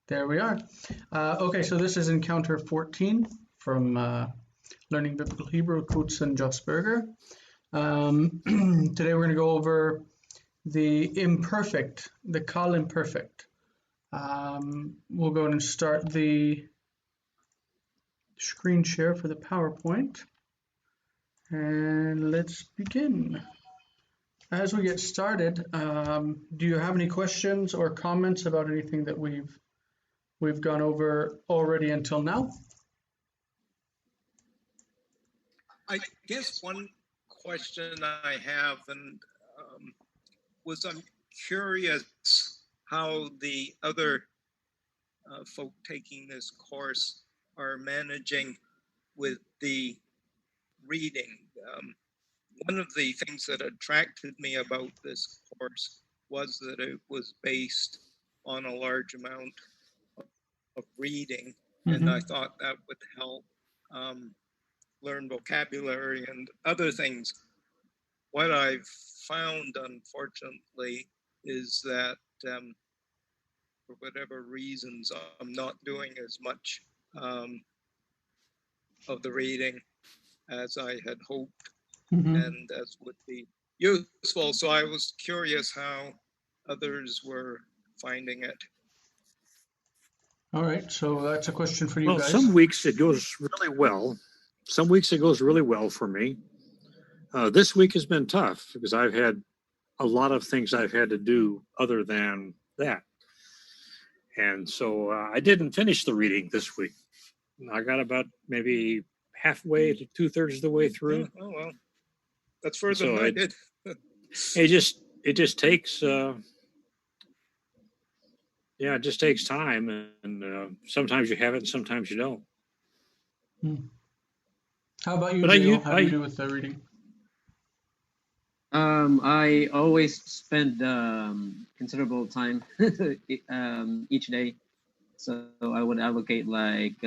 There we are. Okay, so this is encounter 14 from Learning Biblical Hebrew, Kutz and Josberger. Today we're going to go over the imperfect, the Qal Imperfect. We'll go ahead and start the screen share for the PowerPoint. And let's begin. As we get started, do you have any questions or comments about anything that we've gone over already until now? I guess one question I have, and I'm curious how the other folk taking this course are managing with the reading. One of the things that attracted me about this course was that it was based on a large amount of reading, and I thought that would help learn vocabulary and other things. What I've found, unfortunately, is that for whatever reasons, I'm not doing as much of the reading as I had hoped and as would be useful. So I was curious how others were finding it. All right, so that's a question for you guys. Some weeks it goes really well. Some weeks it goes really well for me. This week has been tough because I've had a lot of things I've had to do other than that. And so I didn't finish the reading this week. I got about maybe halfway to 2/3 of the way through. Oh, well, that's further than I did. It just takes, it just takes time. And sometimes you have it and sometimes you don't. How about you, Dale? How do you do with the reading? I always spend considerable time each day. So I would allocate like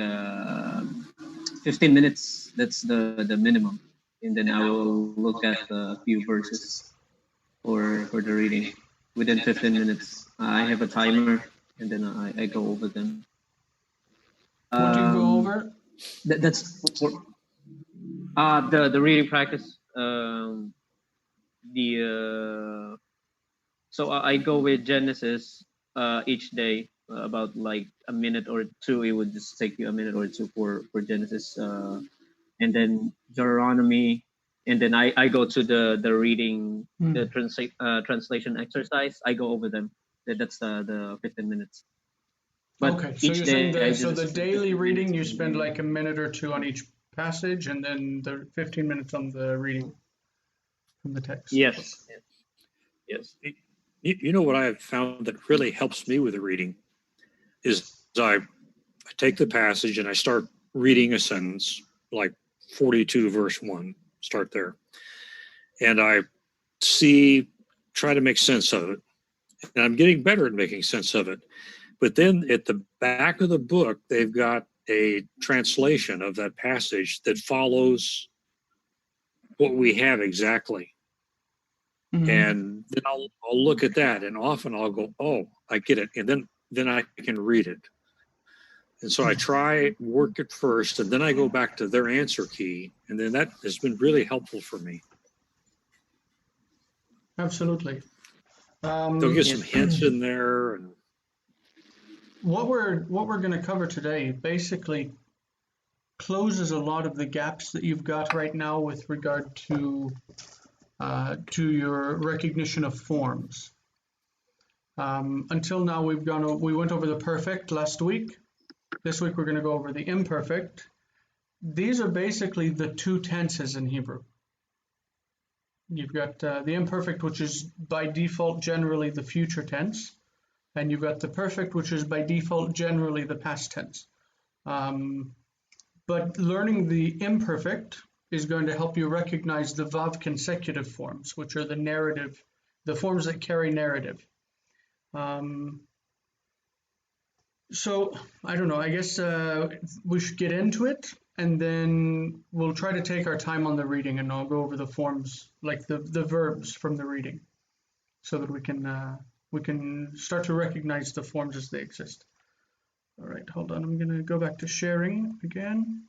15 minutes. That's the minimum. And then I will look at a few verses for the reading. Within 15 minutes, I have a timer, and then I go over them. What do you go over? That's for the reading practice. So I go with Genesis each day, about like a minute or two. It would just take you a minute or two for Genesis, and then Deuteronomy, and then I go to the reading, the translation exercise. I go over them. That's the 15 minutes. But okay, so you're saying the daily reading you spend like a minute or two on each passage, and then the 15 minutes on the reading from the text. Yes. You know what I have found that really helps me with the reading is I take the passage and I start reading a sentence, like 42 verse 1, start there. And I try to make sense of it. And I'm getting better at making sense of it. But then at the back of the book, they've got a translation of that passage that follows what we have exactly. And then I'll look at that, and often I'll go, oh, I get it. And then I can read it. And so I try work it first, and then I go back to their answer key. And then that has been really helpful for me. Absolutely. They'll get some hints in there. And what we're going to cover today basically closes a lot of the gaps that you've got right now with regard to your recognition of forms. Until now, we went over the perfect last week. This week, we're going to go over the imperfect. These are basically the two tenses in Hebrew. You've got the imperfect, which is by default generally the future tense, and you've got the perfect, which is by default generally the past tense. But learning the imperfect is going to help you recognize the Vav consecutive forms, which are the forms that carry narrative. So, I don't know, I guess we should get into it, and then we'll try to take our time on the reading, and I'll go over the forms, like the verbs from the reading, so that we can start to recognize the forms as they exist. All right, hold on. I'm going to go back to sharing again.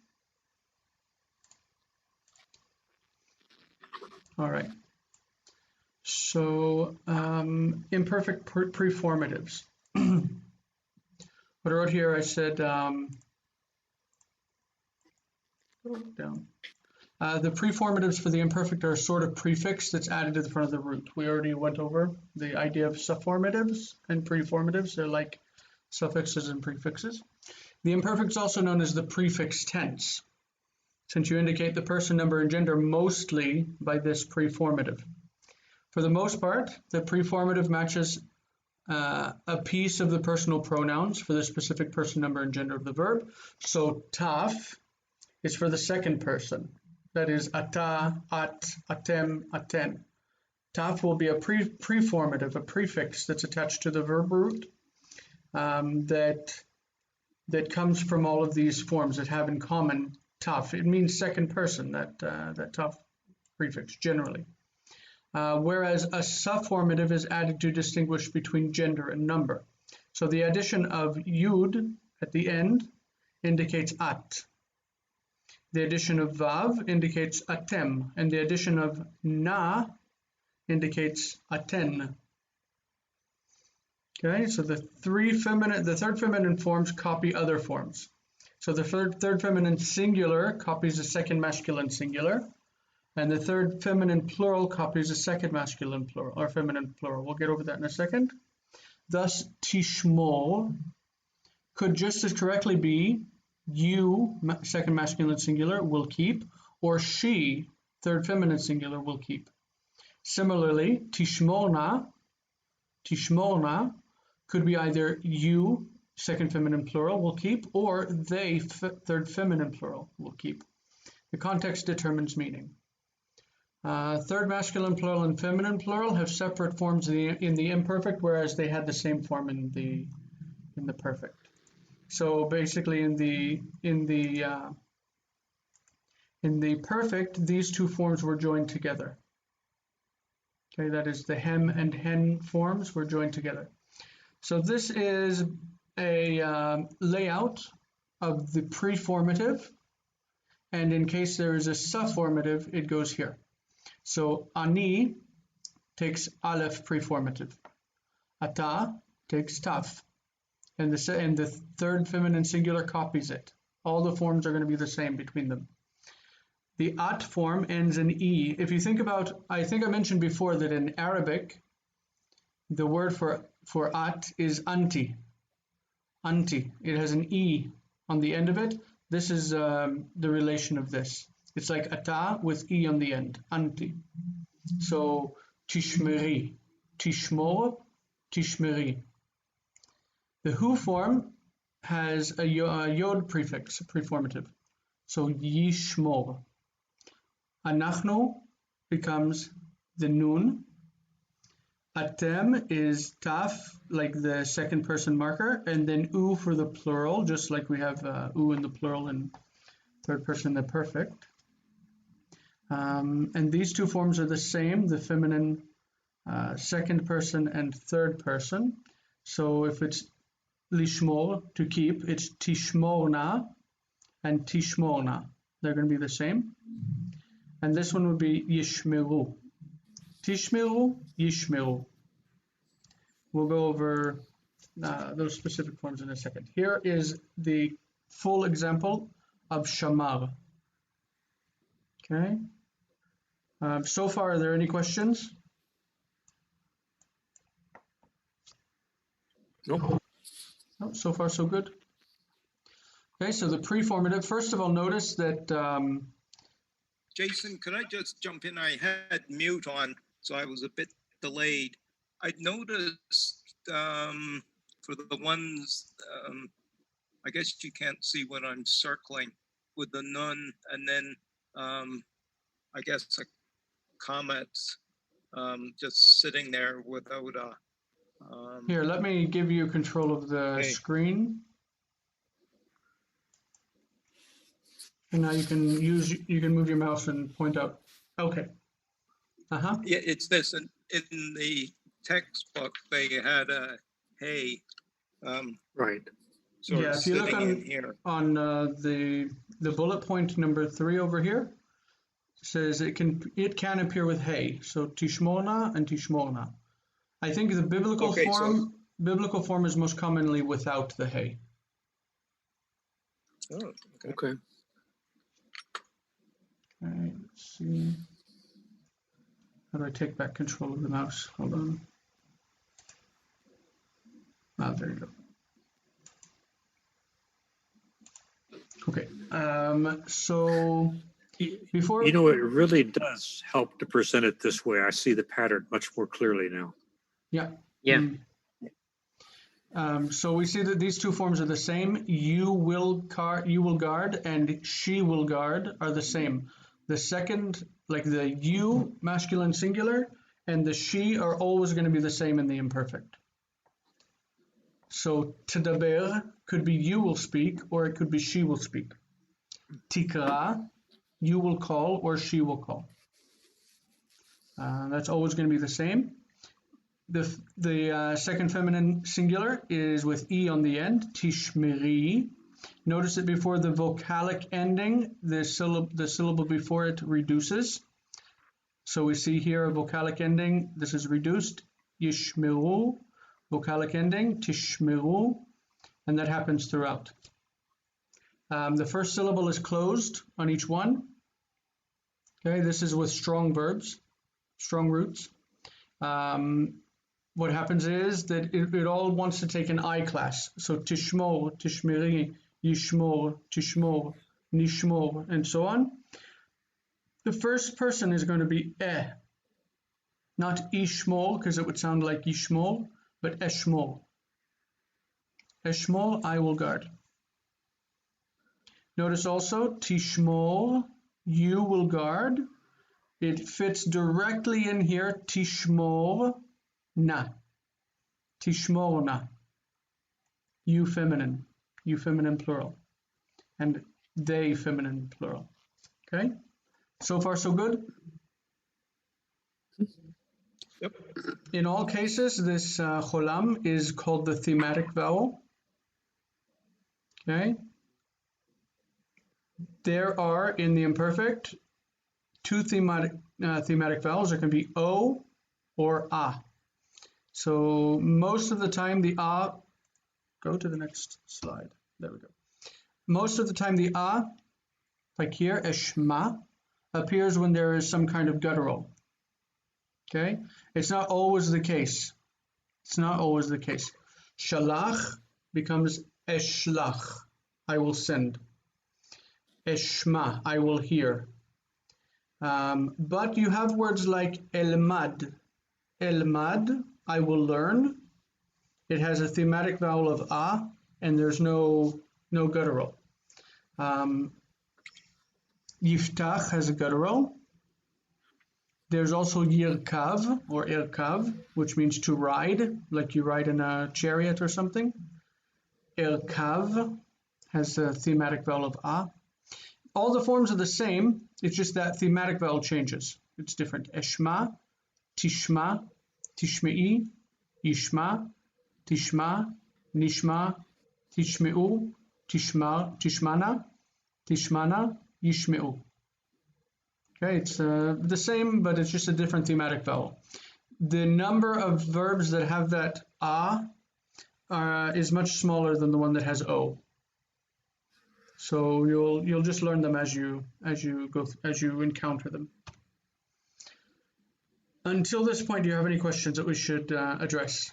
All right. So imperfect preformatives. What I wrote here, I said, down. The preformatives for the imperfect are a sort of prefix that's added to the front of the root. We already went over the idea of suffirmatives and preformatives. They're like suffixes and prefixes. The imperfect is also known as the prefix tense, since you indicate the person, number, and gender mostly by this preformative. For the most part, the preformative matches a piece of the personal pronouns for the specific person, number, and gender of the verb. So taf is for the second person. That is ata, at, atem, aten. Taf will be a preformative, a prefix that's attached to the verb root that comes from all of these forms that have in common taf. It means second person, that taf prefix generally. Whereas a sufformative is added to distinguish between gender and number. So the addition of yud at the end indicates at. The addition of vav indicates atem, and the addition of na indicates aten. Okay, so the third feminine forms copy other forms. So the third feminine singular copies the second masculine singular, and the third feminine plural copies the second masculine plural, or feminine plural. We'll get over that in a second. Thus, tishmor could just as correctly be you, second masculine singular, will keep, or she, third feminine singular, will keep. Similarly, tishmorna could be either you, second feminine plural, will keep, or they, third feminine plural, will keep. The context determines meaning. Third masculine plural and feminine plural have separate forms in the imperfect, whereas they had the same form in the perfect. So basically, in the perfect, these two forms were joined together. Okay, that is the hem and hen forms were joined together. So this is a layout of the preformative, and in case there is a sufformative, it goes here. So ani takes aleph preformative, ata takes taf, and the third feminine singular copies it. All the forms are going to be the same between them. The at form ends in e. If you think about, I think I mentioned before that in Arabic, the word for at is anti. Anti. It has an e on the end of it. This is the relation of this. It's like ata with e on the end. Anti. So tishmeri, tishmor, tishmeri. The hu form has a yod prefix, preformative. So yishmor. Anachnu becomes the nun. Atem is taf, like the second person marker, and then u for the plural, just like we have u in the plural and third person the perfect. And these two forms are the same, the feminine second person and third person. So if it's lishmor, to keep, it's tishmorna and tishmorna. They're going to be the same. And this one would be yishmeru. Tishmeru, yishmeru. We'll go over those specific forms in a second. Here is the full example of shamar. Okay. So far, are there any questions? Nope. No, so far, so good. Okay, so the preformative, first of all, notice that Jason, could I just jump in? I had mute on, so I was a bit delayed. I noticed for the ones, I guess you can't see what I'm circling with the nun, and then I guess a comment just sitting there without a... here, let me give you control of the screen. And now you can move your mouse and point out. Okay. Uh-huh. Yeah, it's this. In the textbook, they had a hey. Right. sort Yeah, of if you look sitting in here. on the bullet point number 3 over here, it says it can appear with hey. So tishmona and tishmona. I think the Okay, so biblical form is most commonly without the hey. oh, okay. Okay. All right, let's see. How do I take back control of the mouse? Hold on. Ah, there you go. Okay. So before You know, it really does help to present it this way. I see the pattern much more clearly now. yeah. Yeah. So we see that these two forms are the same. You will guard and she will guard are the same. The second, like the you, masculine singular, and the she are always going to be the same in the imperfect. So tadaber could be you will speak, or it could be she will speak. Tikra, you will call, or she will call. That's always going to be the same. The second feminine singular is with E on the end, tishmeri. Notice that before the vocalic ending, the syllable before it reduces. So we see here a vocalic ending, this is reduced, yishmeru, vocalic ending, tishmeru, and that happens throughout. The first syllable is closed on each one. Okay, this is with strong verbs, strong roots. What happens is that it all wants to take an I class. So tishmor, tishmeri, yishmor, tishmor, nishmor, and so on. The first person is going to be not ishmor, because it would sound like ishmor, but eshmor. Eshmor, I will guard. Notice also, tishmor, you will guard. It fits directly in here, tishmor, na. Tishmorna. You feminine plural. And they feminine plural. Okay? So far, so good? Yep. In all cases, this cholam is called the thematic vowel. Okay? There are, in the imperfect, two thematic vowels. There can be O or A. So most of the time the A, go to the next slide. There we go. Most of the time the A, like here, eshma, appears when there is some kind of guttural. Okay? It's not always the case. It's not always the case. Shalach becomes eshlach, I will send. Eshma, I will hear. But you have words like elmad. Elmad, I will learn. It has a thematic vowel of a, and there's no guttural. Yiftach has a guttural. There's also yirkav or irkav, which means to ride, like you ride in a chariot or something. Irkav has a thematic vowel of a. All the forms are the same, it's just that thematic vowel changes. It's different. Eshma, tishma, tishmei, yishma, tishma, nishma, tishmeu, tishmana, yishmeu. Okay, it's the same, but it's just a different thematic vowel. The number of verbs that have that a is much smaller than the one that has o. So you'll just learn them as you encounter them. Until this point, do you have any questions that we should address?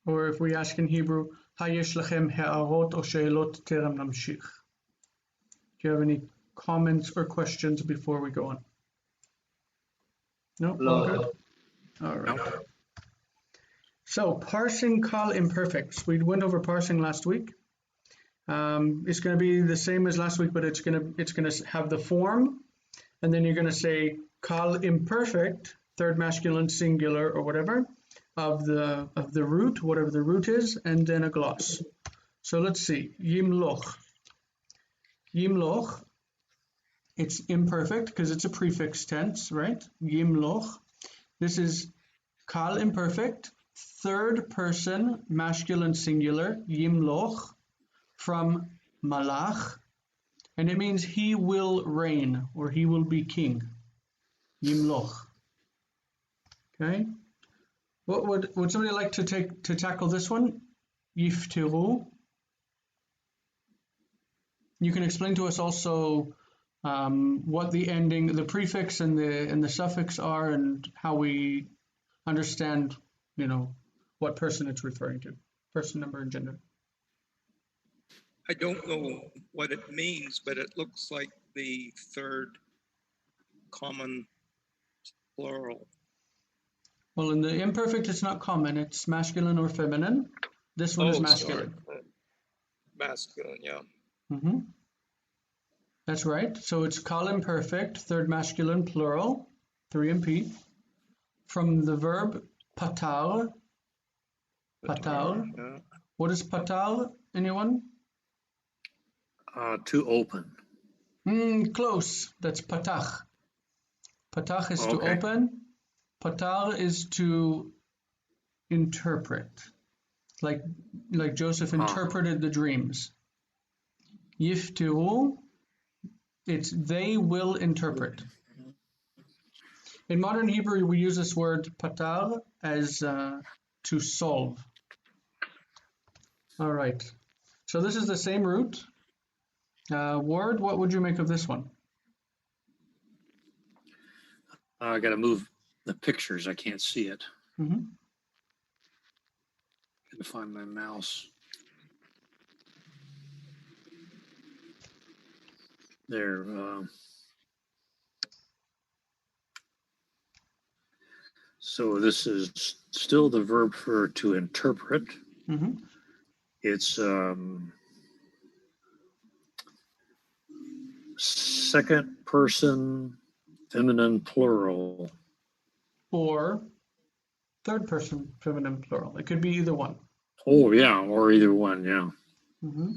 Or if we ask in Hebrew, Hayesh lachem ha'arot o she'elot terem namshich. Do you have any comments or questions before we go on? No? All good? All right. So parsing Qal Imperfects. We went over parsing last week. It's going to be the same as last week, but it's going to have the form, and then you're going to say Qal Imperfect, third masculine singular or whatever, of the root, whatever the root is, and then a gloss. So let's see. Yimloch. Yimloch. It's imperfect because it's a prefix tense, right? Yimloch. This is Qal Imperfect, third person, masculine singular, Yimloch, from Malach, and it means he will reign, or he will be king. Yimloch. Okay. What would somebody like to tackle this one? Yiftiru. You can explain to us also what the ending, the prefix and the suffix are, and how we understand, what person it's referring to, person, number, and gender. I don't know what it means, but it looks like the third common plural. Well, in the imperfect, it's not common. It's masculine or feminine. This one is masculine. Sorry. Masculine, yeah. Mm-hmm. That's right. So it's Qal Imperfect, third masculine plural, 3 and P, from the verb patar. Patar. Yeah. What is patar? Anyone? To open. Close. That's patach. Patach is to Okay. open. Patar is to interpret. Like Joseph interpreted the dreams. Yiftiru, it's they will interpret. In modern Hebrew, we use this word patar as to solve. All right. So this is the same root. Word, what would you make of this one? I got to move the pictures. I can't see it. Mm-hmm. Got to find my mouse. There. So this is still the verb for to interpret. Mm-hmm. It's second person feminine plural. Or third person feminine plural. It could be either one. Oh yeah, or either one. Yeah. Mm-hmm.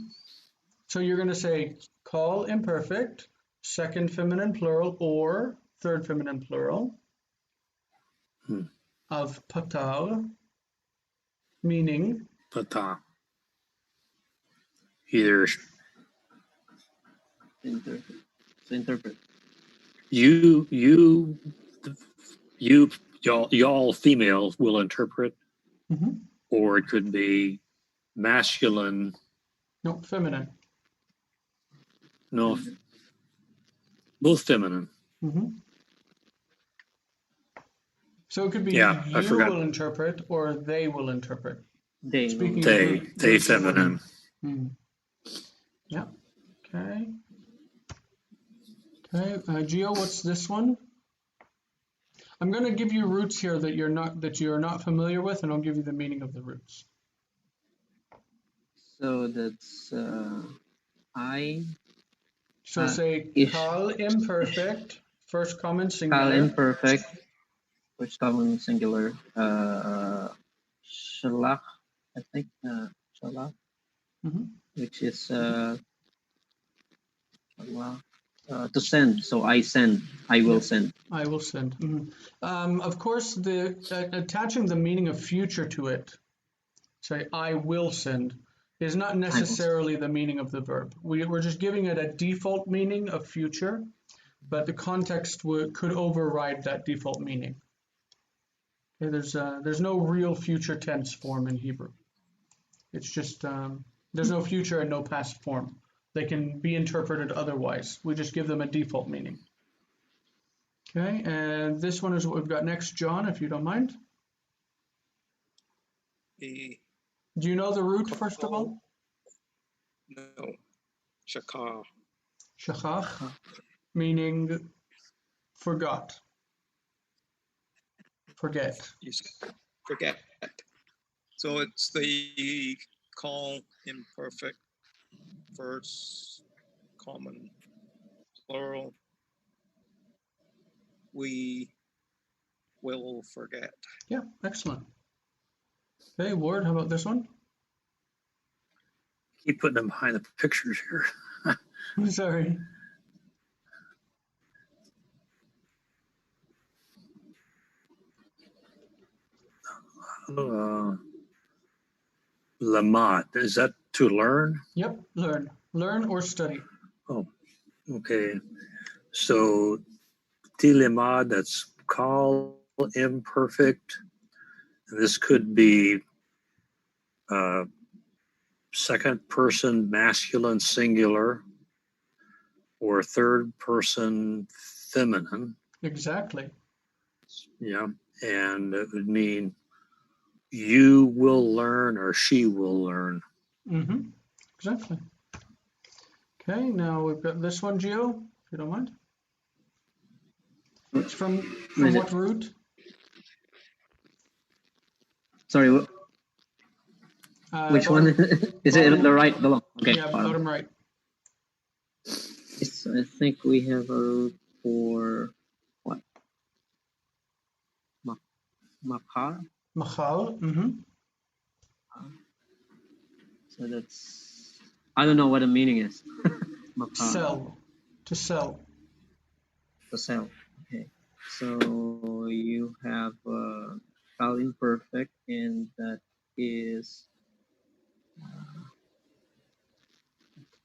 So you're going to say Qal Imperfect, second feminine plural, or third feminine plural of patar, meaning Pata. Either Interpret. y'all females will interpret, mm-hmm. or it could be masculine. No, feminine. No, both feminine. Mm-hmm. So it could be Yeah, I you forgot. will interpret or they will interpret. They. Speaking They feminine. Yeah. Okay. Okay. Gio, what's this one? I'm going to give you roots here that you're not familiar with, and I'll give you the meaning of the roots. So that's I. So say Ish. Qal Imperfect, first common singular. Qal Imperfect, first common singular. Shalach, I think. Shalach, which is to send. So I send. I will send. I will send. Of course, attaching the meaning of future to it, say I will send, is not necessarily the meaning of the verb. We're just giving it a default meaning of future, but the context could override that default meaning. Okay, there's no real future tense form in Hebrew. It's just there's no future and no past form. They can be interpreted otherwise. We just give them a default meaning. Okay, and this one is what we've got next, John, if you don't mind. Do you know the root, first of all? No. Shakar. Shachach, meaning forgot. Forget. You said forget. So it's the Qal Imperfect, first common plural. We will forget. Yeah, excellent. Okay, Ward, how about this one? Keep putting them behind the pictures here. I'm sorry. Lamad, is that to learn? Yep, learn or study. Oh, okay. So Tilemad, that's Qal Imperfect. This could be second person masculine singular or third person feminine. Exactly. Yeah. And it would mean you will learn or she will learn. Mm-hmm. Exactly. Okay, now we've got this one, Gio, if you don't mind. It's from what root? Sorry, which one? Is it bottom, the right below? Okay, yeah, bottom right. I think we have a root for what? Makar. Machal. Mm-hmm. So that's, I don't know what the meaning is. Makar. Sell. To sell. To sell. Okay. So you have Qal Imperfect, and that is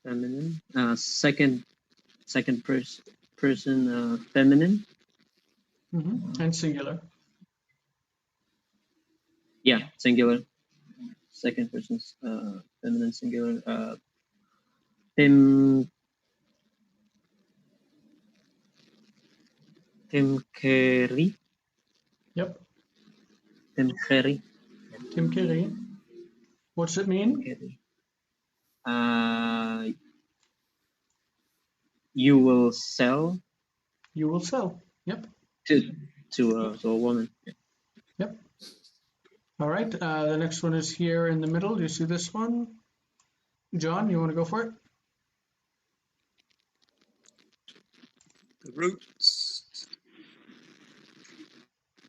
feminine. Second person feminine. Mm-hmm. And singular. Yeah, singular. Second person feminine singular. Timkeri. Yep. Timkeri. Timkeri. What's it mean? You will sell. You will sell. Yep. To a woman. Yep. All right. The next one is here in the middle. Do you see this one? John, you want to go for it? The roots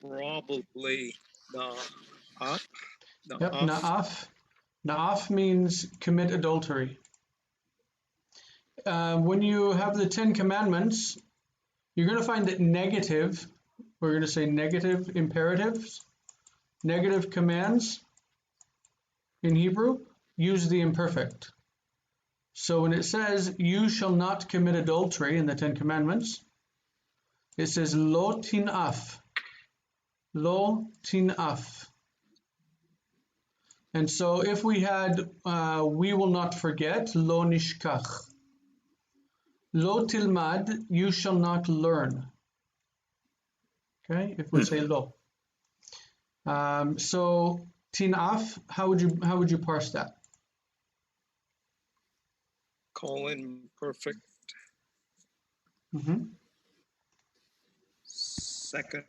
probably na'af. Yep. Na'af. Na'af means commit adultery. When you have the 10 commandments, you're going to find that negative, we're going to say negative imperatives, negative commands in Hebrew use the imperfect. So when it says, you shall not commit adultery in the 10 commandments, it says, lo tin'af. Lo tin'af. And so if we had, we will not forget, lo nishkach. Lo tilmad, you shall not learn. Okay, if we say lo. So tin'af, how would you parse that? Qal Imperfect. Mm-hmm. Second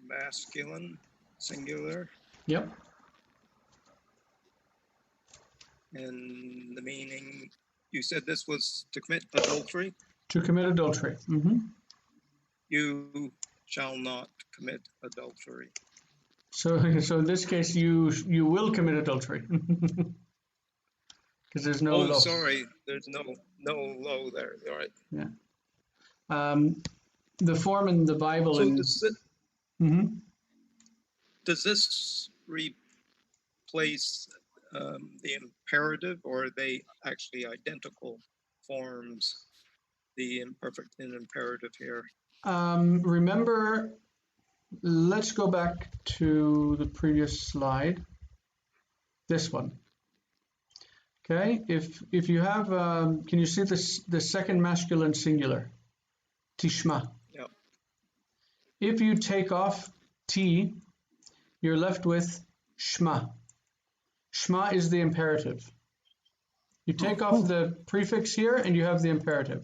masculine singular. Yep. And the meaning, you said this was to commit adultery? To commit adultery. Mm-hmm. You shall not commit adultery. So in this case, you will commit adultery. Because there's no lo. Sorry, there's no lo there. All right. Yeah. The form in the Bible. So mm-hmm. Does this replace the imperative, or are they actually identical forms, the imperfect and imperative here? Remember, let's go back to the previous slide. This one. Okay, if you have, can you see the second masculine singular? Tishma. Yep. If you take off T, you're left with Shma. Shma is the imperative. You take off the prefix here and you have the imperative.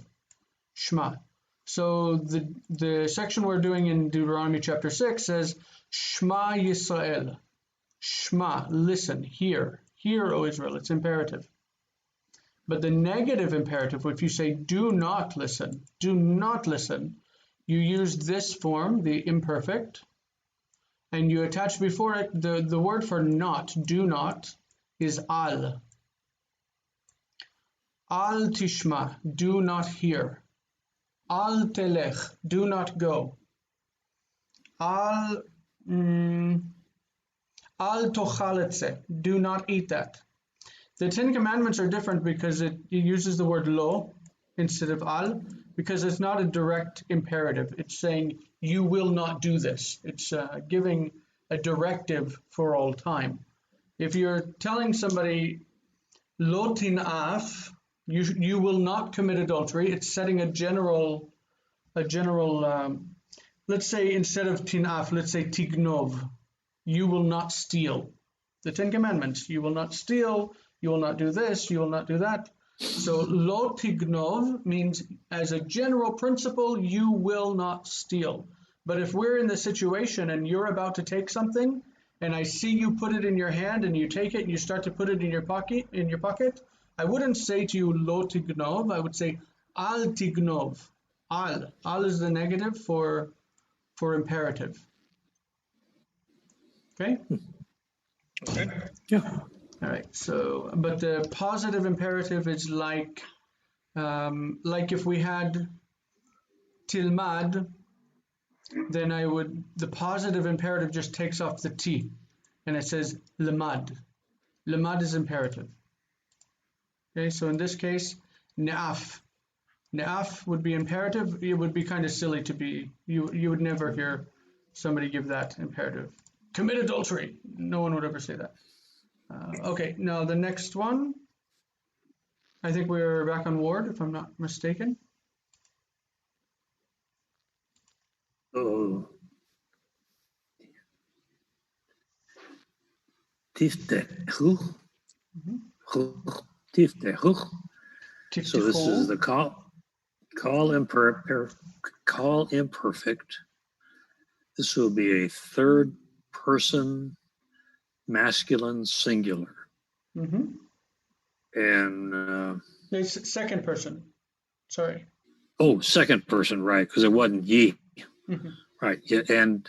Shma. So the section we're doing in Deuteronomy chapter 6 says, Shma Yisrael. Shma, listen, hear. Hear, O Israel, it's imperative. But the negative imperative, if you say do not listen, you use this form, the imperfect, and you attach before it the word for not, do not, is al. Al tishma, do not hear. Al telech, do not go. Al Al tochaletze, do not eat that. The Ten Commandments are different because it uses the word lo instead of al, because it's not a direct imperative. It's saying you will not do this. It's giving a directive for all time. If you're telling somebody lo tin'af, you will not commit adultery, it's setting a general, let's say instead of tin'af, let's say tignov, you will not steal. The Ten Commandments, you will not steal, you will not do this, you will not do that. So lo tignov means as a general principle, you will not steal. But if we're in the situation and you're about to take something, and I see you put it in your hand and you take it and you start to put it in your pocket, I wouldn't say to you lo tignov, I would say al tignov. Al is the negative for imperative. Okay? Okay. Yeah. All right, so, but the positive imperative is like if we had tilmad, then the positive imperative just takes off the T, and it says lemad. Lemad is imperative. Okay, so in this case, ne'af. Ne'af would be imperative. It would be kind of silly to be, you would never hear somebody give that imperative. Commit adultery. No one would ever say that. Okay, now the next one, I think we're back on Ward, if I'm not mistaken. Oh. Tiftechu. Tiftechu. So this is the call imperfect. This will be a third person masculine singular. Mm-hmm. And It's second person. Sorry. oh, second person, right? Because it wasn't ye, Mm-hmm. right? Yeah, and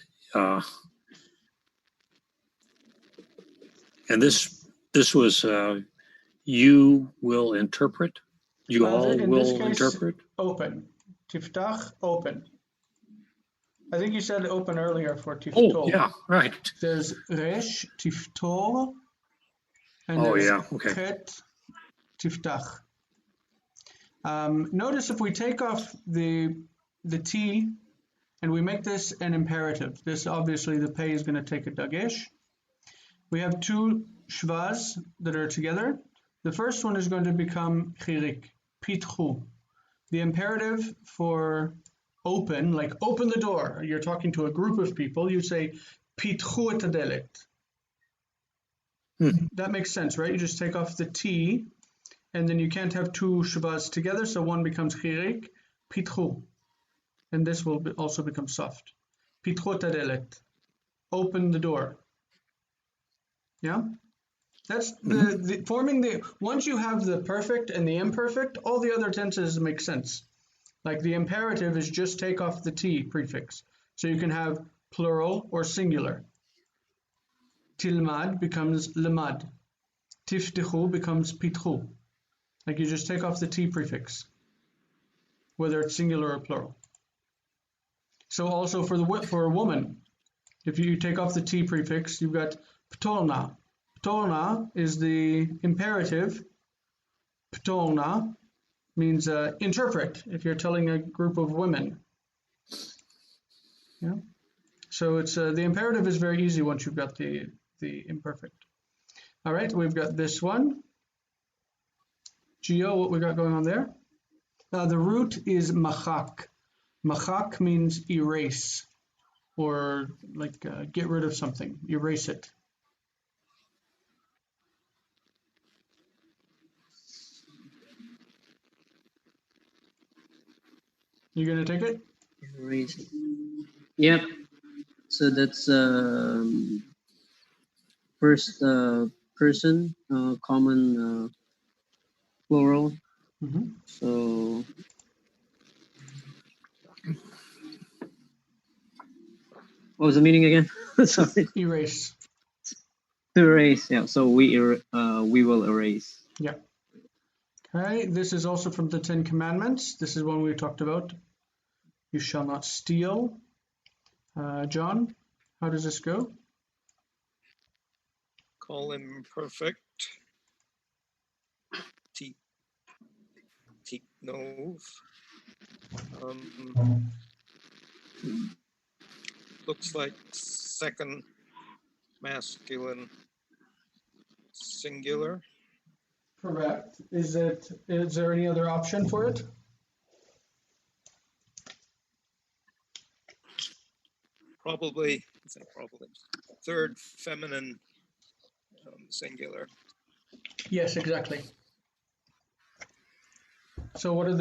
this was you will interpret. You all in this will case, interpret. Open. Tiftach, open. I think you said open earlier for tiftol. Oh, yeah, right. There's resh, tiftor, and Oh, there's yeah, okay. chet, tiftach. Notice if we take off the T and we make this an imperative, this obviously the pay is going to take a dagesh. We have two shvaz that are together. The first one is going to become chirik, pitchu. The imperative for open, like open the door, you're talking to a group of people, you say pitchu et hadelet. That makes sense, right? You just take off the T, and then you can't have two shvaz together, so one becomes chirik, pitchu. And this will also become soft. Pitchu et hadelet. Open the door. Yeah? That's the forming the, once you have the perfect and the imperfect, all the other tenses make sense. Like the imperative is just take off the T prefix. So you can have plural or singular. Tilmad becomes lemad. Tiftichu becomes pitchu. Like you just take off the T prefix, whether it's singular or plural. So also for a woman, if you take off the T prefix, you've got ptolna. Ptolna is the imperative. Ptolna means interpret if you're telling a group of women. Yeah. So it's the imperative is very easy once you've got the imperfect. All right, we've got this one. Gio, what we got going on there? The root is machak. Machak means erase, or like get rid of something, erase it. You gonna take it? Erase. Yep. So that's first person, common plural. Mm-hmm. So what was the meaning again? Sorry. Erase. To erase. Yeah. So we will erase. Yeah. Okay. This is also from the Ten Commandments. This is one we talked about. You shall not steal. John, How does this go? Qal Imperfect. Tiknov. Looks like second masculine singular. Correct. Is there any other option for it? Probably third feminine singular. Yes, exactly. So what are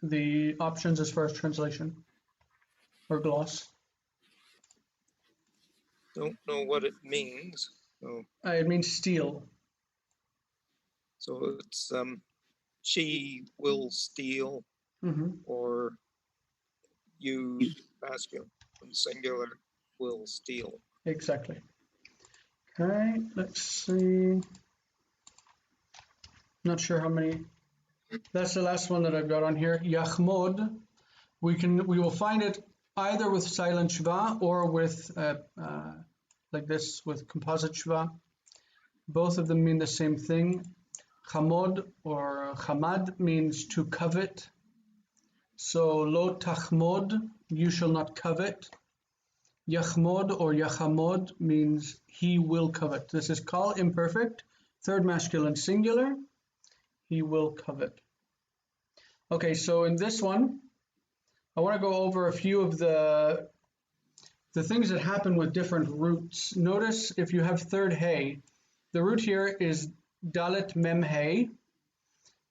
the options as far as translation or gloss? Don't know what it means. It means steal. So it's she will steal, or you masculine singular will steal. Exactly. Okay, let's see. Not sure how many. That's the last one that I've got on here. Yachmod. We will find it either with silent shva or with like this with composite shva. Both of them mean the same thing. Chamod or chamad means to covet. So lo tachmod, you shall not covet. Yachmod or yachamod means he will covet. This is Qal Imperfect, third masculine singular. He will covet. Okay, so in this one, I want to go over a few of the things that happen with different roots. Notice if you have third hey, the root here is dalet mem hey.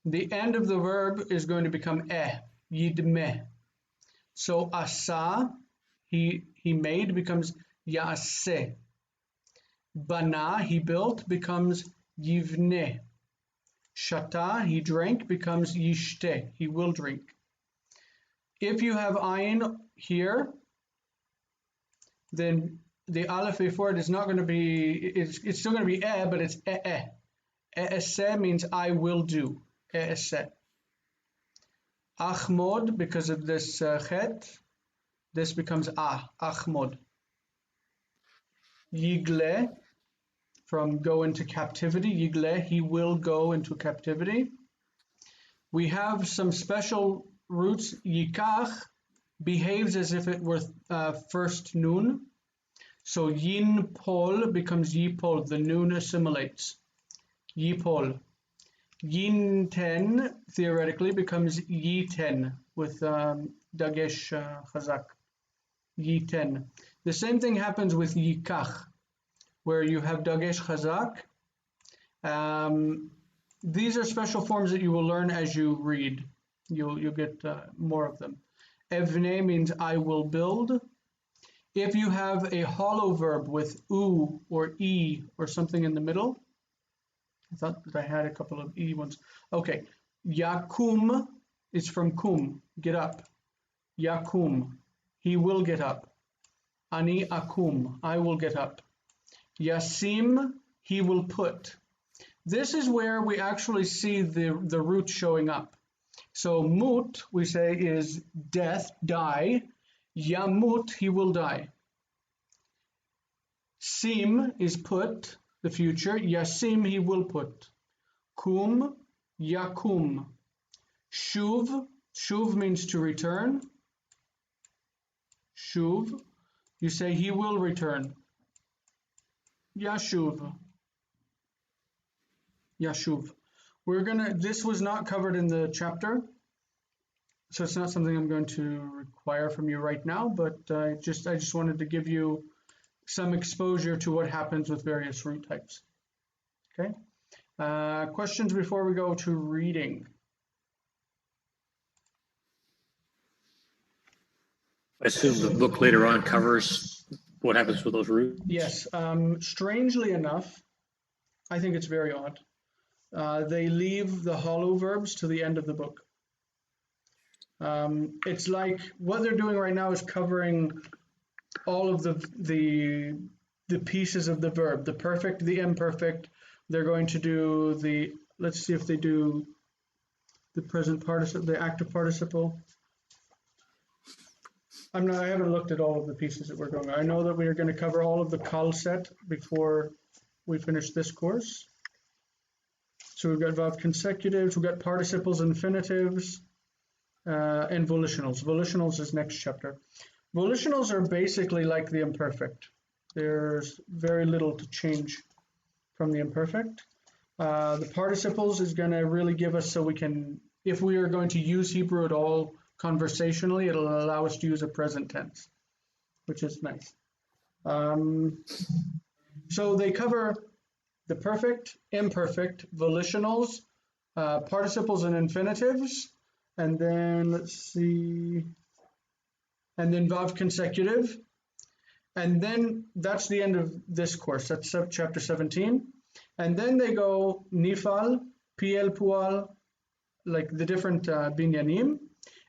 The end of the verb is going to become yidmeh. So asa, he made, becomes yaseh. Bana, he built, becomes yivneh. Shata, he drank, becomes yishteh, he will drink. If you have ayin here, then the aleph before it is not going to be, it's still going to be but it's E'eseh means I will do. E'eseh. Achmod, because of this chet, this becomes achmod. Yigle, from go into captivity. Yigle, he will go into captivity. We have some special roots. Yikach behaves as if it were first nun. So yin pol becomes yipol. The nun assimilates. Yipol. Yin ten theoretically becomes yiten with dagesh chazak. Yiten. The same thing happens with yikach, where you have dagesh chazak. These are special forms that you will learn as you read. You'll get more of them. Evne means I will build. If you have a hollow verb with u or e or something in the middle, I thought that I had a couple of e ones. Okay, yakum is from kum, get up. Yakum, he will get up. Ani akum, I will get up. Yasim, he will put. This is where we actually see the root showing up. So mut, we say, is death, die. Yamut, he will die. Sim is put, the future. Yasim, he will put. Kum, yakum. Shuv, shuv means to return. Shuv, you say he will return. Yashuv. Yashuv. This was not covered in the chapter, so it's not something I'm going to require from you right now, but I just wanted to give you some exposure to what happens with various root types. Okay. Questions before we go to reading? I assume the book later on covers what happens with those roots. Yes. Strangely enough, I think it's very odd. They leave the hollow verbs to the end of the book. It's like what they're doing right now is covering all of the pieces of the verb, the perfect, the imperfect. They're going to do let's see if they do the present participle, the active participle. I haven't looked at all of the pieces that we're going. I know that we are going to cover all of the Qal set before we finish this course. So we've got verb consecutives, we've got participles, infinitives, and volitionals. Volitionals is next chapter. Volitionals are basically like the imperfect. There's very little to change from the imperfect. The participles is going to really give us so we can, if we are going to use Hebrew at all conversationally, it'll allow us to use a present tense, which is nice. So they cover the perfect, imperfect, volitionals, participles and infinitives, and then let's see, and then verb consecutive. And then that's the end of this course. That's chapter 17. And then they go nifal, piel pual, like the different binyanim.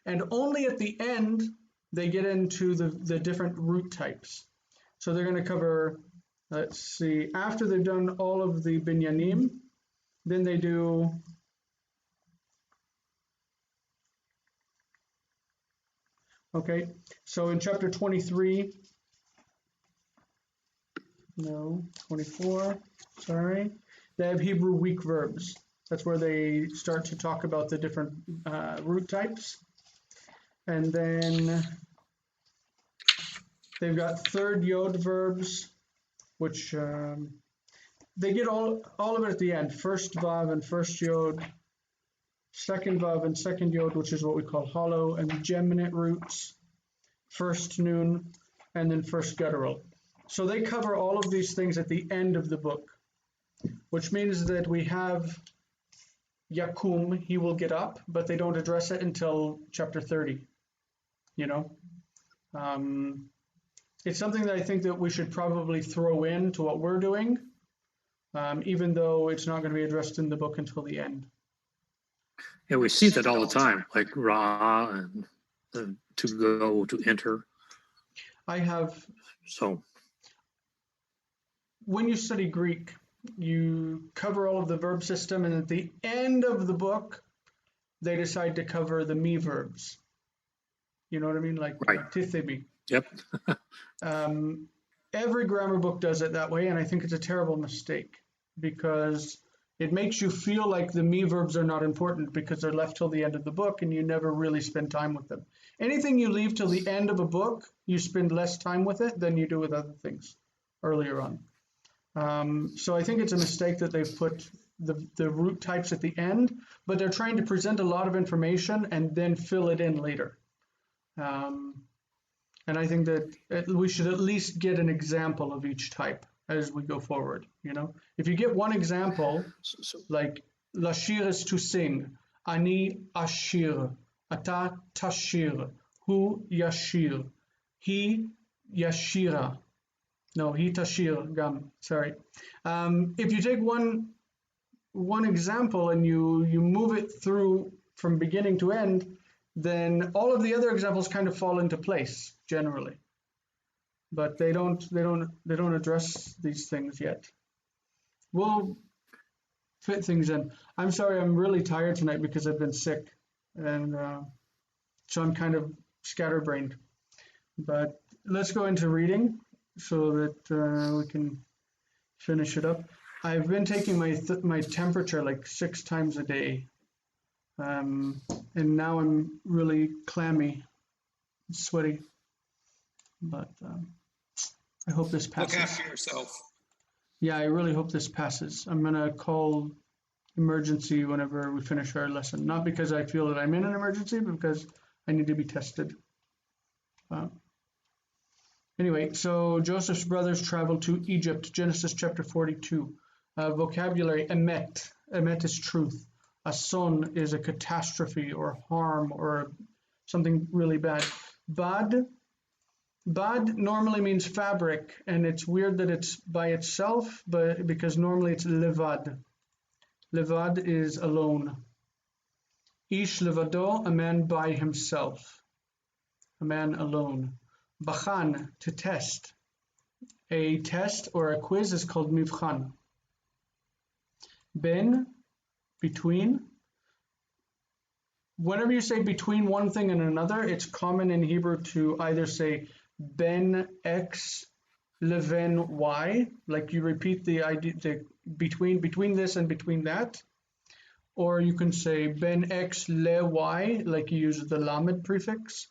And only at the end, they get into the different root types. So they're going to cover, let's see, after they've done all of the binyanim, then they do okay, so in chapter 23, no, 24, sorry, they have Hebrew weak verbs. That's where they start to talk about the different root types. And then they've got third yod verbs, which they get all of it at the end. First vav and first yod, second vav and second yod, which is what we call hollow, and geminate roots, first nun, and then first guttural. So they cover all of these things at the end of the book, which means that we have yakum, he will get up, but they don't address it until chapter 30, you know. It's something that I think that we should probably throw in to what we're doing, even though it's not going to be addressed in the book until the end. Yeah, we see that all the time, like ra and to go, to enter. I have, So when you study Greek, you cover all of the verb system, and at the end of the book, they decide to cover the me verbs. You know what I mean? Like right. tithemi. Yep. Every grammar book does it that way, and I think it's a terrible mistake because it makes you feel like the me verbs are not important because they're left till the end of the book and you never really spend time with them. Anything you leave till the end of a book, you spend less time with it than you do with other things earlier on. So I think it's a mistake that they've put the root types at the end, but they're trying to present a lot of information and then fill it in later. And I think that we should at least get an example of each type as we go forward. You know, if you get one example, like lashir is to sing, ani ashir, ata tashir, hu yashir, he yashira. No, he tashir gam. Sorry. If you take one example and you move it through from beginning to end, then all of the other examples kind of fall into place generally. But they don't address these things yet. We'll fit things in. I'm sorry, I'm really tired tonight because I've been sick, and so I'm kind of scatterbrained. But let's go into reading so that we can finish it up. I've been taking my temperature like 6 times a day, and now I'm really clammy, sweaty. But I hope this passes. Look after yourself. Yeah, I really hope this passes. I'm gonna call emergency whenever we finish our lesson. Not because I feel that I'm in an emergency, but because I need to be tested. Anyway, so Joseph's brothers traveled to Egypt, Genesis chapter 42. Vocabulary, emet. Emet is truth. Ason is a catastrophe or harm or something really bad. Bad normally means fabric, and it's weird that it's by itself, but because normally it's levad. Levad is alone. Ish levado, a man by himself. A man alone. Bachan, to test. A test or a quiz is called mivchan. Ben, between. whenever you say between one thing and another, it's common in Hebrew to either say ben X leven Y, like you repeat the idea between this and between that, or you can say ben X le Y, like you use the lamed prefix.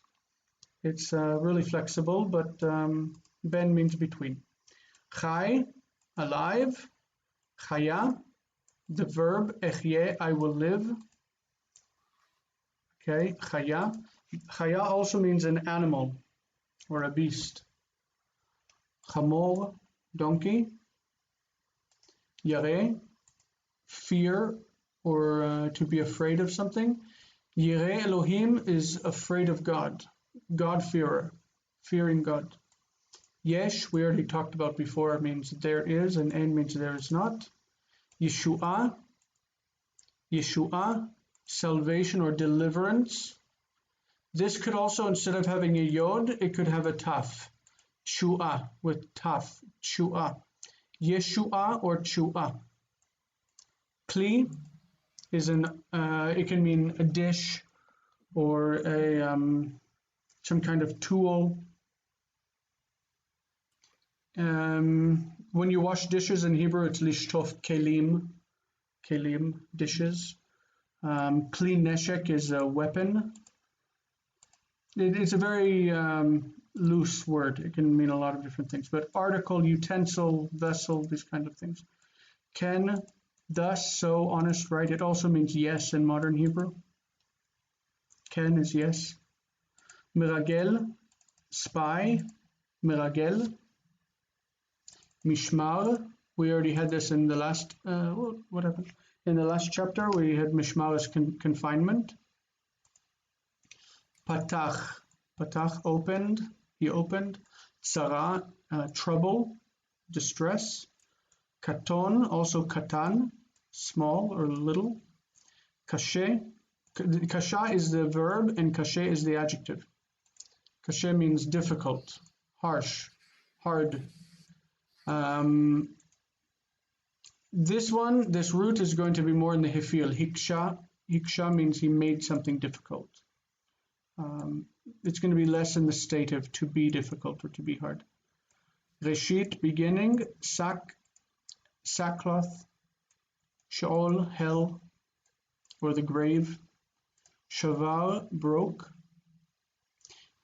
It's really flexible, but ben means between. Chai, alive. Chaya, the verb echyeh, I will live. Okay, chaya. Chaya also means an animal or a beast. Chamor, donkey. Yareh, fear or to be afraid of something. Yireh Elohim is afraid of God, God-fearer, fearing God. Yesh, we already talked about before, means there is, and en means there is not. Yeshua, Yeshua, salvation or deliverance. This could also, instead of having a yod, it could have a taf. Chua with taf, chua. Yeshua or chua. Kli is it can mean a dish or a some kind of tool. When you wash dishes in Hebrew, it's lishtof kelim, dishes. Kli neshek is a weapon. It's a very loose word. It can mean a lot of different things, but article, utensil, vessel, these kind of things. Ken, thus, so, honest, right? It also means yes in modern Hebrew. Ken is yes. Miragel, spy, miragel. Mishmar, we already had this in the last, what happened? In the last chapter, we had Mishmar as confinement. Patach, Patach opened, he opened. Tzara, trouble, distress. Katon, also katan, small or little. Kashe, kasha is the verb and kashe is the adjective. Kashe means difficult, harsh, hard. This root is going to be more in the hifil. Hiksha, hiksha means he made something difficult. It's going to be less in the state of to be difficult or to be hard. Reshit, beginning. Sackcloth. Sheol, hell, or the grave. Shavar, broke.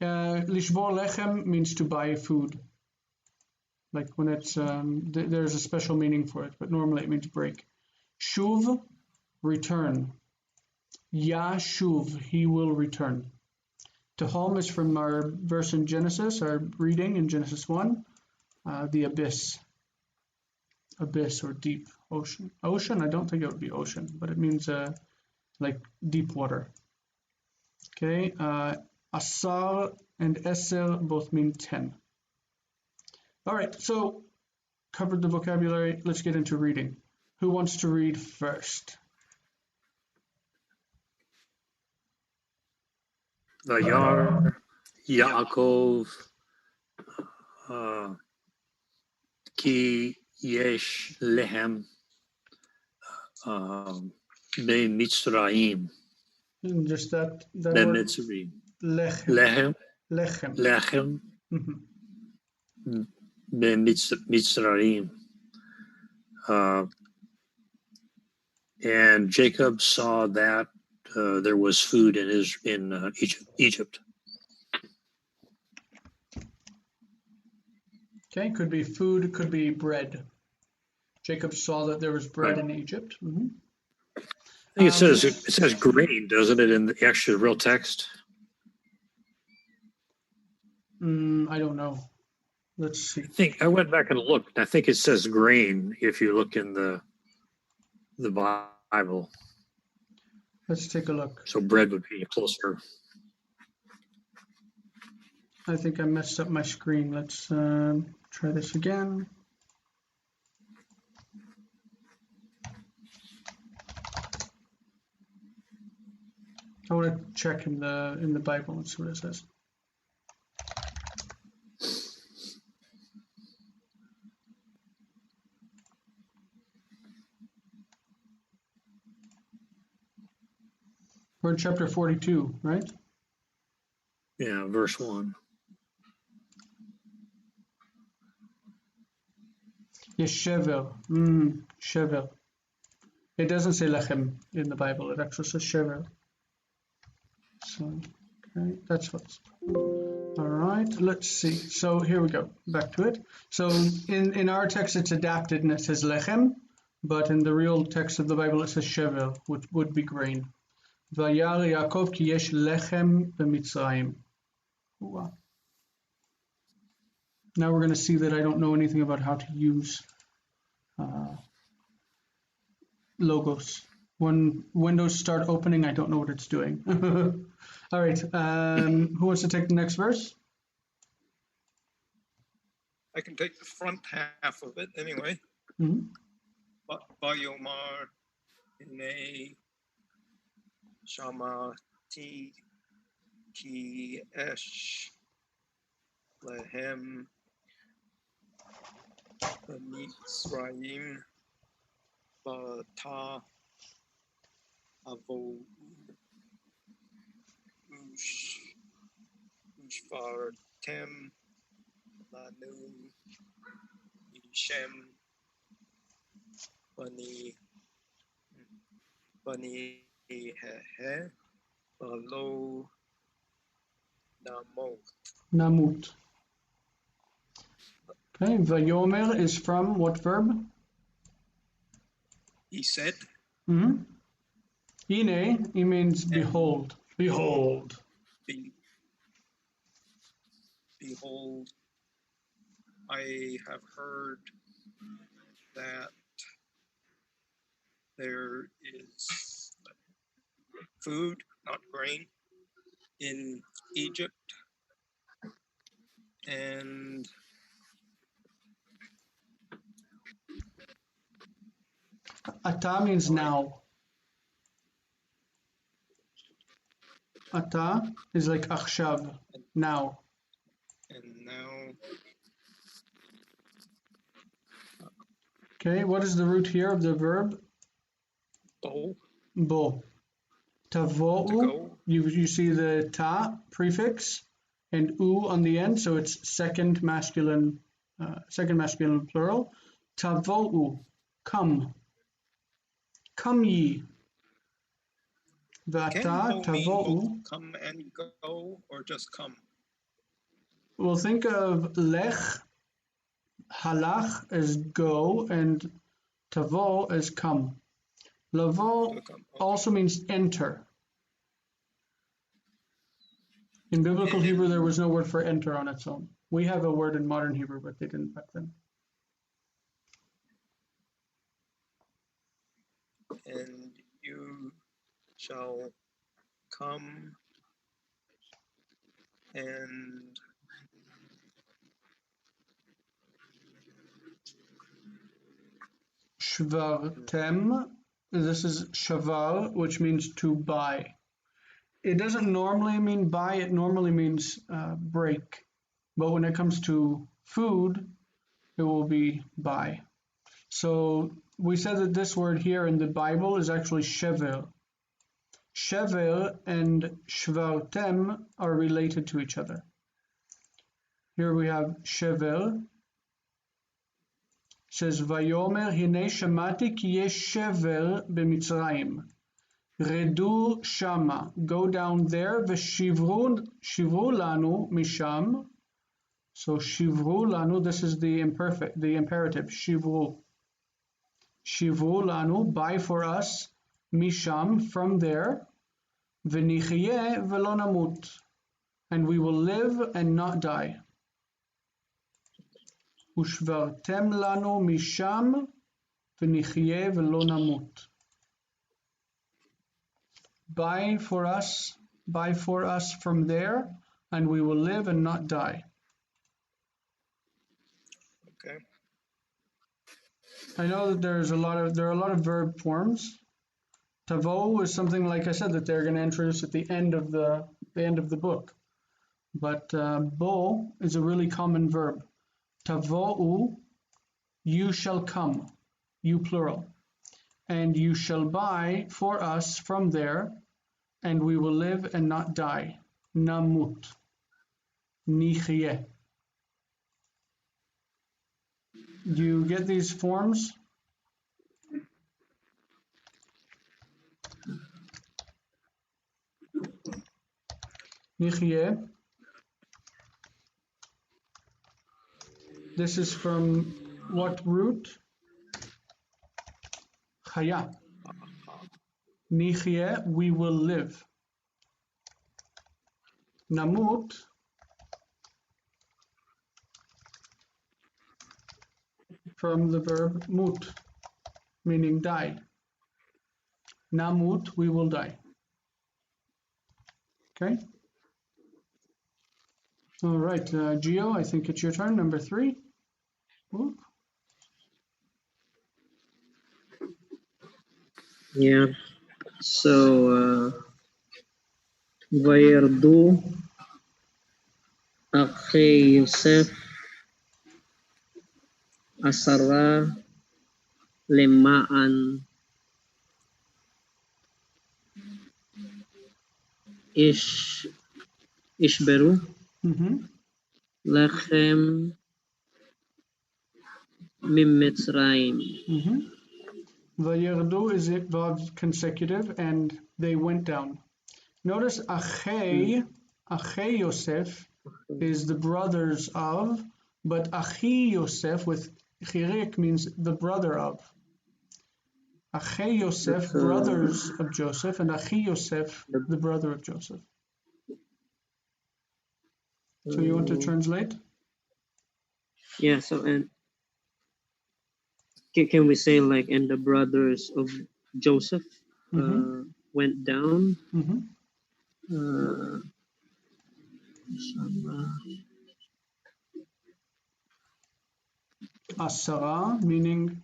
Lishvor lechem means to buy food. Like when it's, there's a special meaning for it, but normally it means break. Shuv, return. Yashuv, he will return. Tehom is from our verse in Genesis, our reading in Genesis 1, the abyss. Abyss or deep ocean. Ocean, I don't think it would be ocean, but it means like deep water. Okay, Asar and Eser both mean 10. All right, so covered the vocabulary. Let's get into reading. Who wants to read first? Vayar, Yaakov, Ki Yesh Lehem, Be Mitzrayim, And just that Be word, Mitzrayim, lechem. Lechem, Lechem. Lechem, Be Mitzrayim. And Jacob saw that there was food in Egypt. Okay, could be food, could be bread. Jacob saw that there was bread in Egypt. I think it says grain, doesn't it, in the actual real text? I don't know. Let's see. I went back and looked. I think it says grain if you look in the Bible. Let's take a look. So bread would be closer. I think I messed up my screen. Let's try this again. I want to check in the Bible and see what it says. We're in chapter 42, right? Yeah, verse 1. Yes, shevel. Shevel. It doesn't say lechem in the Bible. It actually says shevel. So, okay, that's what's. All right, let's see. So here we go. Back to it. So in our text, it's adapted and it says lechem, but in the real text of the Bible, it says shevel, which would be grain. Vayar Yaakov ki yesh lechem b'Mitzrayim. Wow. Now we're going to see that I don't know anything about how to use logos. When windows start opening, I don't know what it's doing. All right, who wants to take the next verse? I can take the front half of it anyway. Vayomar Hine Shamati Ki Esh Lehem B'Mitzrayim B'ta Avo Ushvartem Lanu Ishem Bani Hehe Balo Namut. Okay, Vayomer is from what verb? He said. Ine, he means behold. Behold. Behold, I have heard that there is food, not grain, in Egypt, and Ata means now. Ata is like achshav, now. And now. Okay, what is the root here of the verb? Bo. Bo. Tavo'u, you see the ta prefix and u on the end, so it's second masculine plural. Tavo'u, come. Come ye. Vata, tavo'u. Come and go, or just come? We'll think of lech, halach as go, and tavo as come. Lavo also means enter. In biblical Hebrew, there was no word for enter on its own. We have a word in modern Hebrew, but they didn't back then. And you shall come and Shvartem, this is shavar, which means to buy. It doesn't normally mean buy, it normally means break. But when it comes to food, it will be buy. So we said that this word here in the Bible is actually shevel. Shevel and shvartem are related to each other. Here we have shevel. It says, Vayomer hine shamati ki yesh shevel b'Mitzrayim. Redu shama, go down there, v'shivru lanu misham. So shivru lanu, this is the imperative, shivru. Shivru lanu, buy for us, misham, from there, v'nichye v'lo namut, and we will live and not die. Ushvartem lanu misham, v'nichye v'lo namut. Buy for us from there, and we will live and not die. okay. I know that there are a lot of verb forms. Tavo is something, like I said, that they're going to introduce at the end of the book. But bo is a really common verb. Tavo'u, you shall come, you plural. And you shall buy for us from there, and we will live and not die. Namut. Nichye. Do you get these forms? Nichye. This is from what root? Chaya. Nichye, we will live. Namut, from the verb mut, meaning die. Namut, we will die. Okay? All right, Gio, I think it's your turn, number 3. Ooh. Yeah. So, Vayardu Akhi Yosef Asara Lemaan Ishberu Lechem Mimitzraim. Vayerdu is involved consecutive, and they went down. Notice Achei Yosef is the brothers of, but Achi Yosef with Chirik means the brother of. Achei Yosef, brothers of Joseph, and Achi Yosef, the brother of Joseph. So you want to translate? Yeah, so and can we say like, and the brothers of Joseph went down? Asara, meaning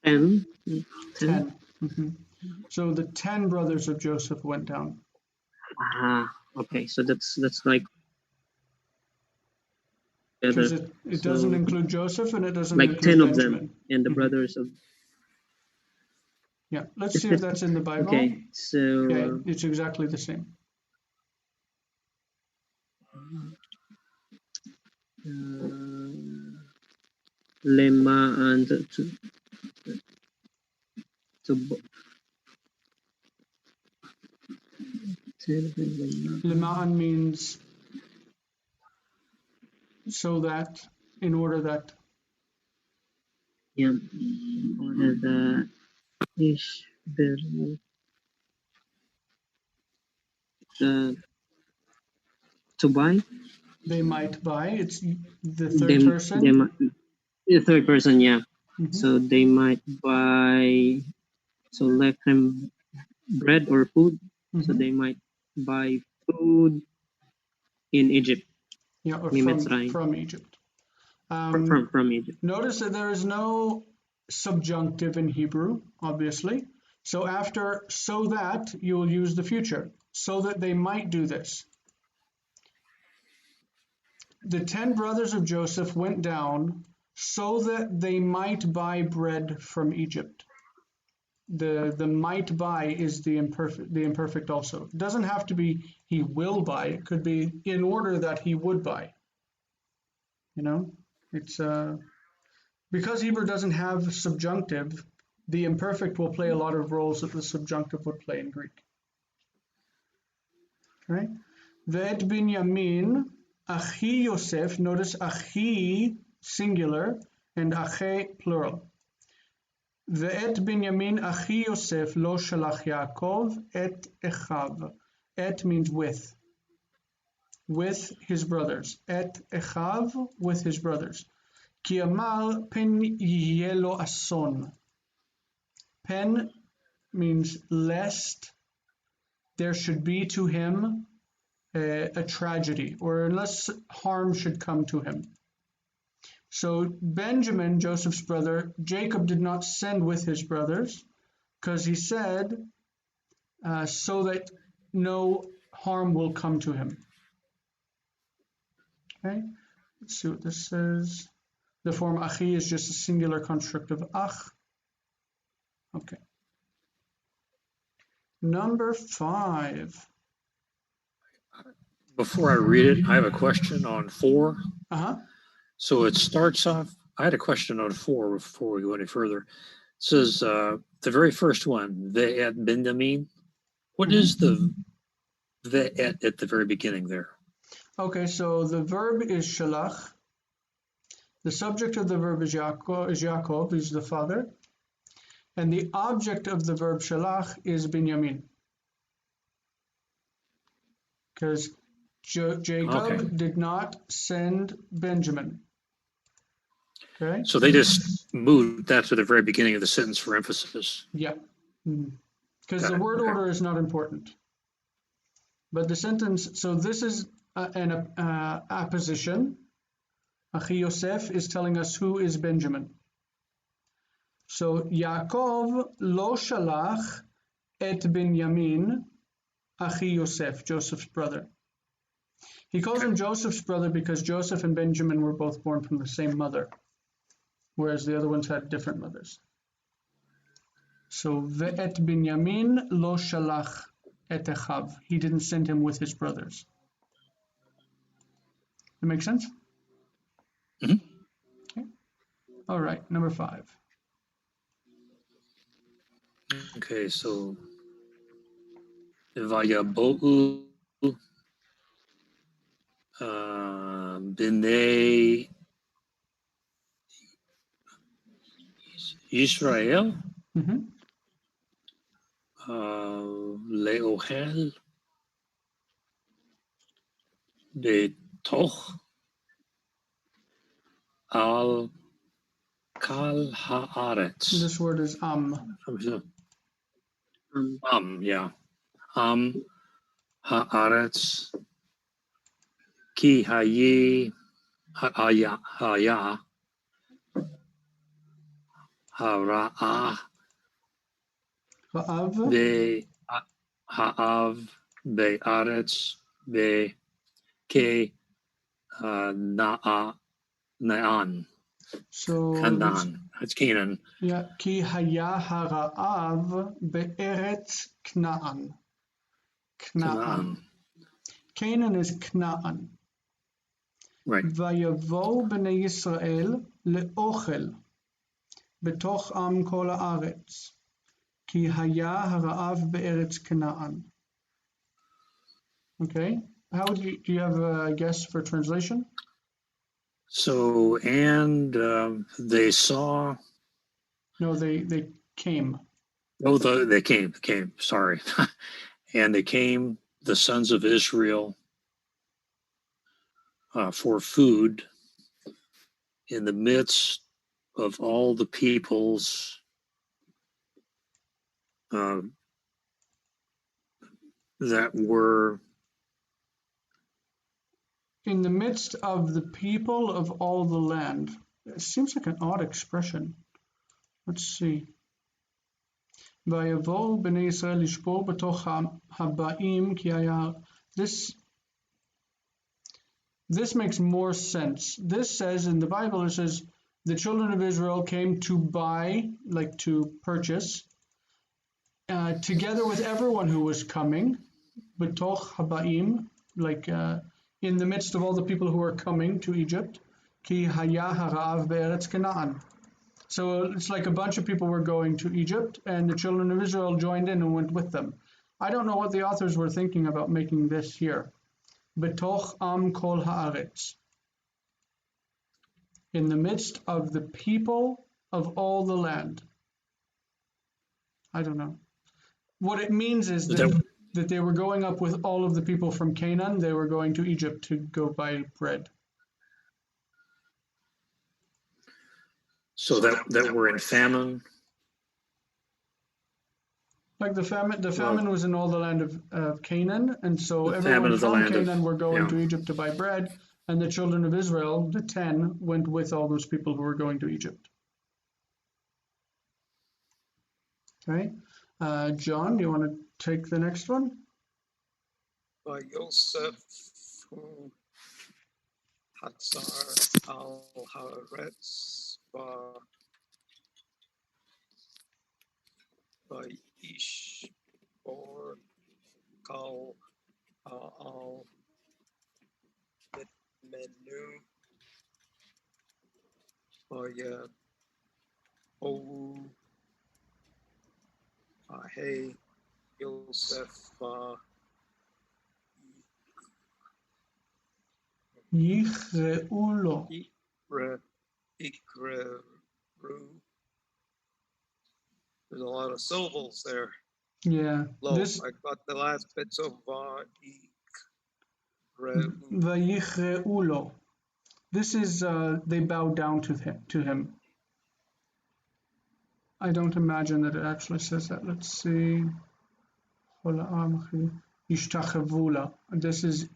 10. 10. So the 10 brothers of Joseph went down. Okay, so that's like because it doesn't include Joseph, and it doesn't like include 10 of Benjamin. them and the brothers of. Yeah, let's see if that's in the Bible. Okay, so yeah, it's exactly the same. Lema and Lema'an means so that, in order that. Yeah, in order that to buy. They might buy. It's the third person. The third person, yeah. So they might buy. So lechem, bread or food. So they might buy food in Egypt. Yeah, or from Egypt. From Egypt. Notice that there is no subjunctive in Hebrew, obviously. So after so that, you will use the future. So that they might do this. The 10 brothers of Joseph went down so that they might buy bread from Egypt. The might buy is the imperfect also. It doesn't have to be he will buy. It could be in order that he would buy. You know, it's because Hebrew doesn't have subjunctive, the imperfect will play a lot of roles that the subjunctive would play in Greek. Okay? Ve'et Binyamin, Achi Yosef, notice Achi singular and Ache plural. Ve'et Binyamin Achi Yosef lo shalach Yaakov et Echav. Et means with his brothers. Et Echav, with his brothers. Ki amar pen yeh lo ason. Pen means lest there should be to him a tragedy, or unless harm should come to him. So Benjamin, Joseph's brother, Jacob did not send with his brothers because he said so that no harm will come to him. Okay, let's see what this says. The form achi is just a singular construct of ach. Okay. Number 5. Before I read it, I have a question on 4. Uh-huh. So it starts off, I had a question on 4 before we go any further. It says, the very first one, Ve'et Benjamin. What is the Ve'et at the very beginning there? Okay, so the verb is shalach. The subject of the verb is Yaakov, is the father. And the object of the verb shalach is Binyamin. Because Jacob did not send Benjamin. Okay? So they just moved that to the very beginning of the sentence for emphasis. Yeah. Because the word Okay. order is not important. But the sentence, so this is an apposition. Achi Yosef is telling us who is Benjamin. So Yaakov lo shalach et Binyamin Achi Yosef, Joseph's brother. He calls him Joseph's brother because Joseph and Benjamin were both born from the same mother, whereas the other ones had different mothers. So ve'et Binyamin lo shalach et echav. He didn't send him with his brothers. That make sense? Mhm. Okay. All right, number 5. Okay, so Vayabo'u B'nai Israel Le'ohel Betoch Al Kal Haaretz. This word is Yeah. Haaretz Ki Hayi Haya Hara'ah Ha'av. Be Ha'av Be'aretz Be Ke Na'an. So Canaan. It's Canaan. yeah, ki haya hara'av be'eretz Kna'an. Kna'an. Canaan is Kna'an. Right. Vayavo b'nei Yisrael le'ochel betoch am kol haaretz ki haya hara'av be'eretz Kna'an. Okay, how would do you have a guess for translation? So, and they saw. No, they came. Oh, they came. Sorry. And they came, the sons of Israel, for food in the midst of all the peoples that were. In the midst of the people of all the land. It seems like an odd expression. Let's see. ויבואו בני ישראל לשבור בתוך הבאים כי היה. This makes more sense. This says in the Bible, it says the children of Israel came to buy, like to purchase, together with everyone who was coming, betoch habaim, like in the midst of all the people who are coming to Egypt, ki haya harav be'eretz Canaan. So it's like a bunch of people were going to Egypt, and the children of Israel joined in and went with them. I don't know what the authors were thinking about making this here. Betoch am kol haaretz. In the midst of the people of all the land. I don't know. What it means is that they were going up with all of the people from Canaan. They were going to Egypt to go buy bread. So that were in famine. Like the famine was in all the land of Canaan, and so everyone of the from land of- Canaan were going yeah. to Egypt to buy bread, and the children of Israel, the 10, went with all those people who were going to Egypt. Okay, John, do you want to take the next one? Yosef hu Hatzar al Haaretz Ish Qal al menu vaya o hey Yosef Yichre'u lo. ikreru. There's a lot of syllables there. Yeah. Low. This I got the last bits of Vayichre'u lo. This is they bow down to him. I don't imagine that it actually says that. Let's see. Yishtachavula. This is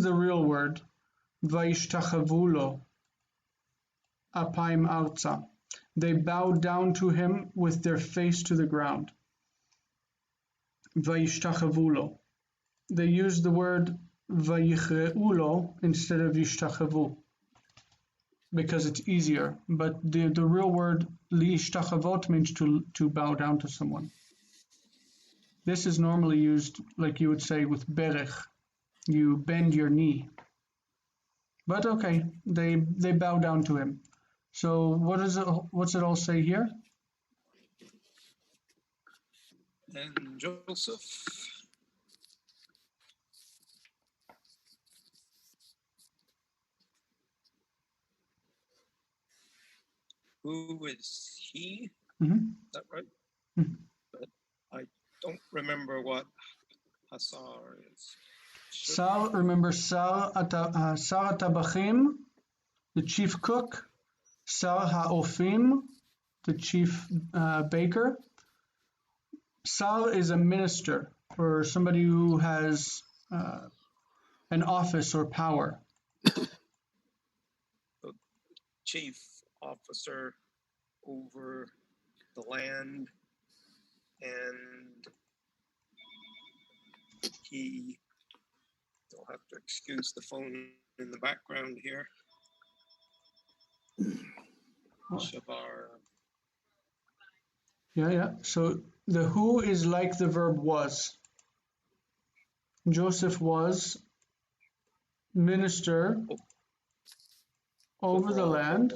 the real word. Vayishtachavulo. Apaim arza. They bow down to him with their face to the ground. Vayishtachavulo. They use the word vayichre'ulo instead of yishtachavu because it's easier. But the real word liishtachavot means to bow down to someone. This is normally used, like you would say, with berech. You bend your knee. But okay, they bow down to him. So what's it all say here? and Joseph. Who is he? Mm-hmm. Is that right? Mhm. But I don't remember what Hasar is. Sar, remember Sar Tabachim, the chief cook. Sar Ha'ofim, the chief baker. Sar is a minister or somebody who has an office or power. The chief officer over the land, and you'll have to excuse the phone in the background here. Shabar. Yeah. So the who is like the verb was. Joseph was minister over the land.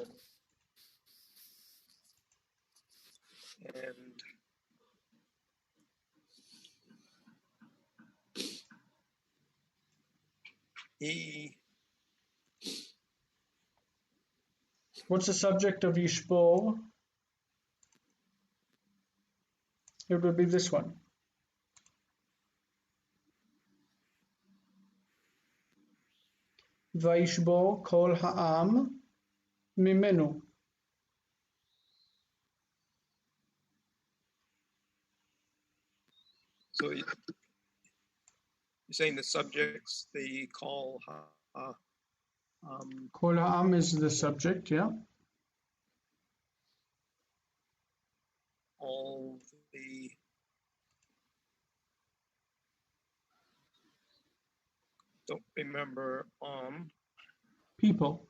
And he, What's the subject of Yishbor? It would be this one. Vayishbor kol ha'am mimenu. so you're saying the subjects, the call, Kol ha'am is the subject, yeah. all the don't remember People.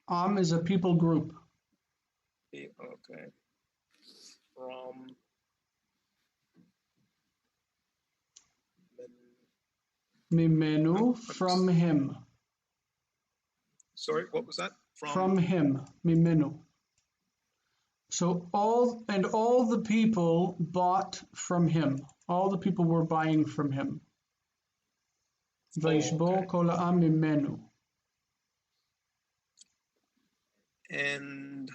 Am is a people group. okay, from Mimenu, from him. sorry, what was that? From him, mimenu. So all the people bought from him. All the people were buying from him. Vayishbor kol ha'am mimenu. And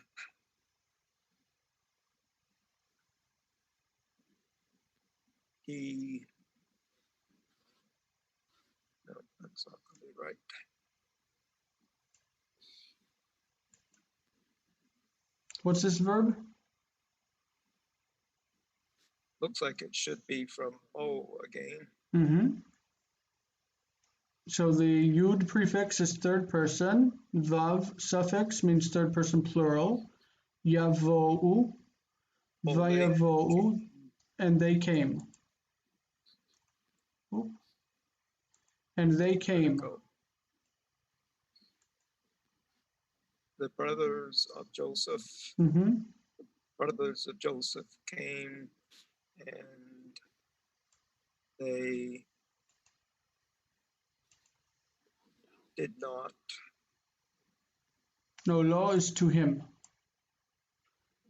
he, no, that's not going to be right. What's this verb? Looks like it should be from again. Mm-hmm. So the yud prefix is third person. Vav suffix means third person plural. Yavo'u, vayavo'u, and they came. And they came. The brothers of Joseph. Mm-hmm. Brothers of Joseph came and they did not. No, law is to him.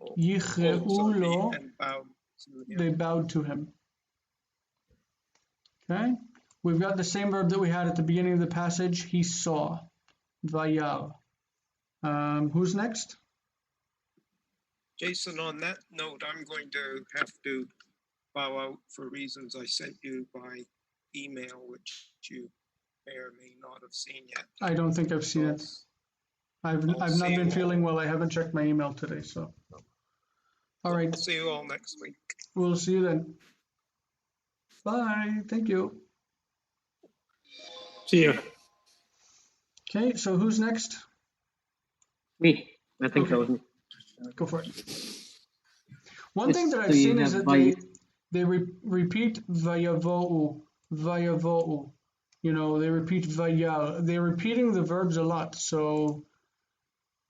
Oh, Yichreu so lo, and bowed to him. they bowed to him. Okay? We've got the same verb that we had at the beginning of the passage. He saw. Vayar. Who's next? Jason, on that note, I'm going to have to bow out for reasons I sent you by email, which you may or may not have seen yet. I don't think I've seen it. I've I'll not see been you feeling all. well. I haven't checked my email today, so. All right. See you all next week. We'll see you then. Bye. Thank you. See ya. Okay, so who's next? Me. I think Okay. that was me. Go for it. One thing that So I've you seen is have that they repeat vayavo'u, vayavo'u. You know, they repeat vayar. They're repeating the verbs a lot, so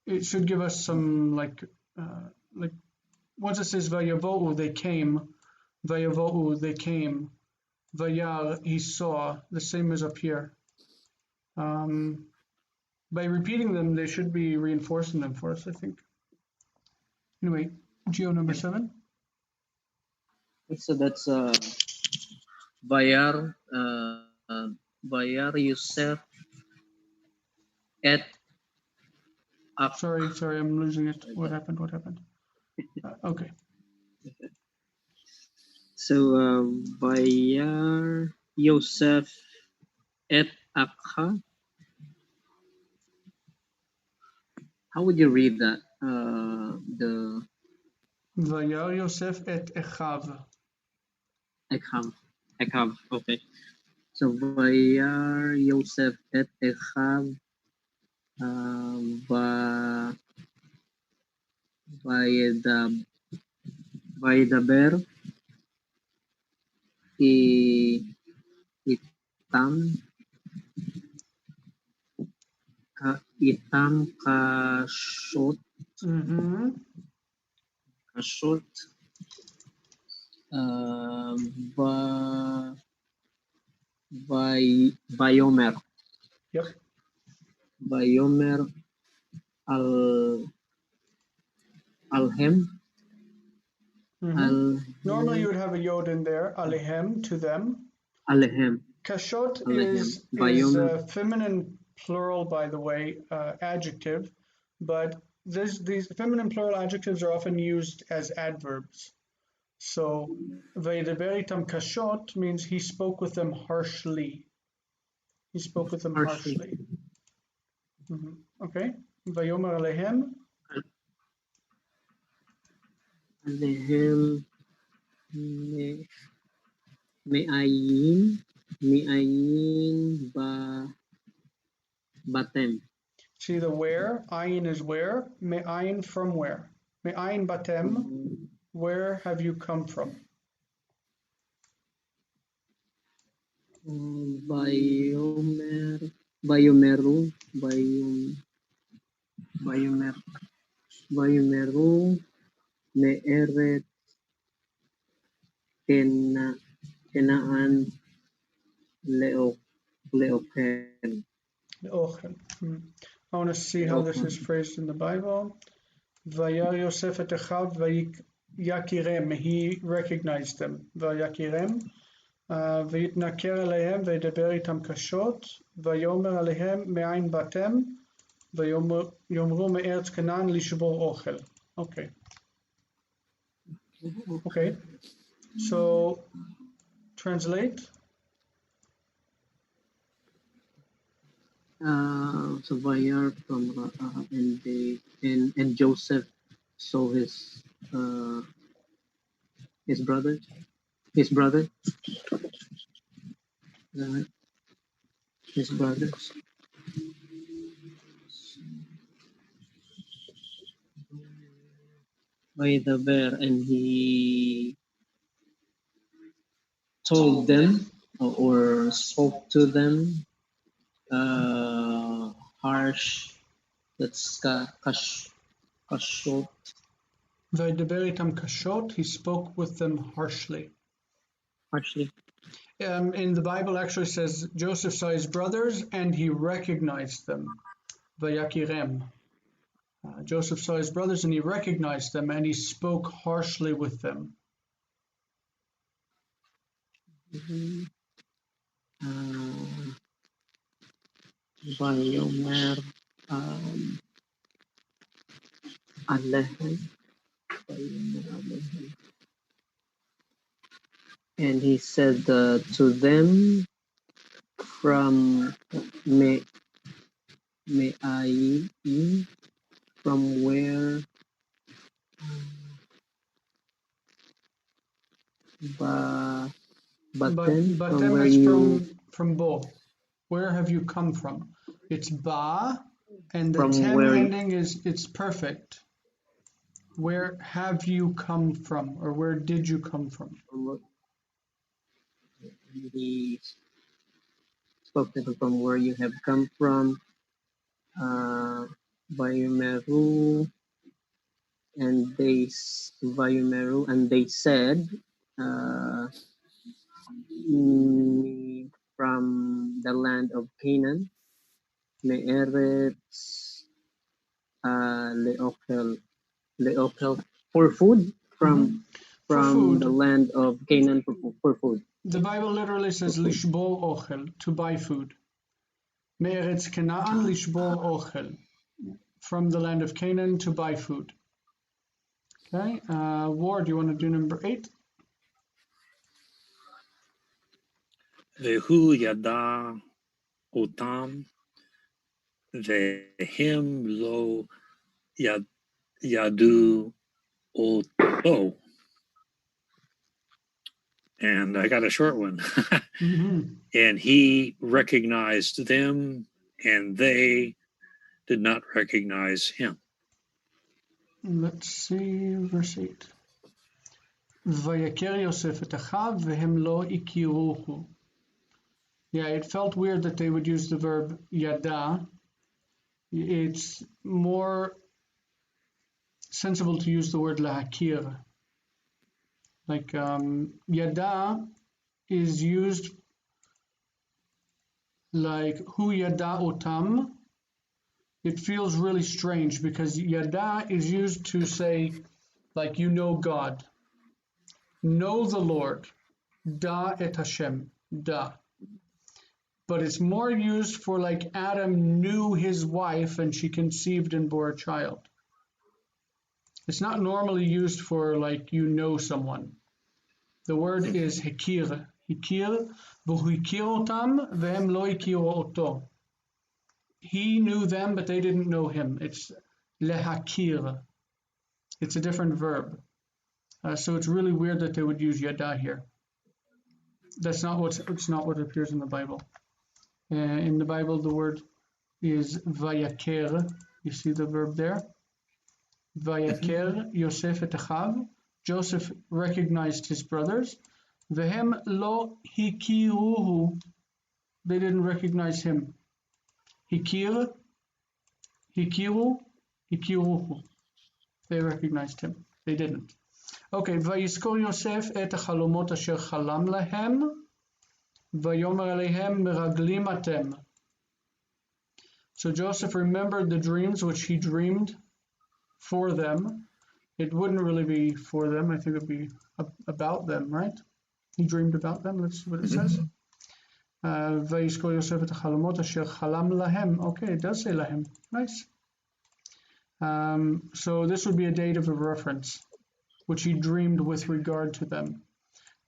it should give us some like once it says vayavo'u, they came. Vayavo'u, they came. Vayar, he saw. The same as up here. By repeating them, they should be reinforcing them for us, I think. Anyway, Geo number 7. So that's Bayar Yusef et Ak. Sorry, I'm losing it. What happened? Okay. So Bayar Yosef et Akha. How would you read that? The Vayar Yosef et Echav. Ekhav. Okay. So Bayar Yosef et Ekhav. Vaydaber itam kashot Vayomer. Yep. Vayomer alhem. Normally you would have a yod in there. Alehem, to them. Alehem. Kashot Alehem. is Vayomer. feminine plural, by the way, adjective, but these feminine plural adjectives are often used as adverbs. So, Vaydaber itam kashot means he spoke with them harshly. He spoke with them harshly. Okay. Vayomer alehem. Alehem me'ayin batem. See the where? Ayin is where? Me'ayin from where? Me'ayin batem. Where have you come from? Bayomeru me'eret kenaan leochen. I want to see how this is phrased in the Bible. Vayar Yosef et Echav vayakirem. He recognized them. Vayakirem. Vayitnaker alehem vaydaber itam kashot. Vayomer alehem me'ayin batem. Vayomru me'eretz Canaan lishbor ochel. Okay. So, translate. So Vayar from and Joseph saw his brother. His brothers. By the bear, and he told them or spoke to them harsh. That's kashot. וידבר איתם קשות, he spoke with them harshly. Harshly. In the Bible actually says Joseph saw his brothers and he recognized them. Vayakirem. Joseph saw his brothers and he recognized them and he spoke harshly with them. Vayomer Alehem. And he said to them, from Me'ai, from where Batem, from where is you from Bo. Where have you come from? It's Ba, and the From tem where- ending it's perfect. Where have you come from, or where did you come from? he spoke to them from where you have come from, Vayumeru, and they Vayumeru, and they said, from the land of Canaan, Me'eretz Leokel, for food, from food. the land of Canaan for food. The Bible literally says lishbor ochel, to buy food. Me'eretz Canaan lishbor ochel, from the land of Canaan to buy food. Okay, Ward, do you want to do number 8? Vehu yada otam vehem lo yadu oto. And I got a short one. Mm-hmm. And he recognized them, and they did not recognize him. Let's see, verse 8. Vayakir Yosef et achav vehem lo ikiruhu. Yeah, it felt weird that they would use the verb yada. It's more sensible to use the word lahakir. Like yada is used like hu yada otam. It feels really strange because yada is used to say, like, you know God. Know the Lord. Da et Hashem. Da. But it's more used for like Adam knew his wife and she conceived and bore a child. It's not normally used for like you know someone. The word is hikir. Hikir, v'hikir otam, v'hem lo hikiru oto. He knew them, but they didn't know him. It's lehakir. It's a different verb. So it's really weird that they would use yada here. It's not what appears in the Bible. In the Bible, the word is vayaker. You see the verb there? Vayaker Yosef et achav. Joseph recognized his brothers. Vehem lo hikiruhu. They didn't recognize him. Hikir, hikiru, hikiruhu. They recognized him. They didn't. Okay. Vayiskor Yosef et halomot asher chalam lahem. Vayomer aleihem meraglim atem. So Joseph remembered the dreams which he dreamed for them. It wouldn't really be for them. I think it would be about them, right? He dreamed about them. That's what it says. Vayiskor Yosef et halomot asher chalam lahem. Okay, it does say lahem. Nice. So this would be a dative of reference, which he dreamed with regard to them.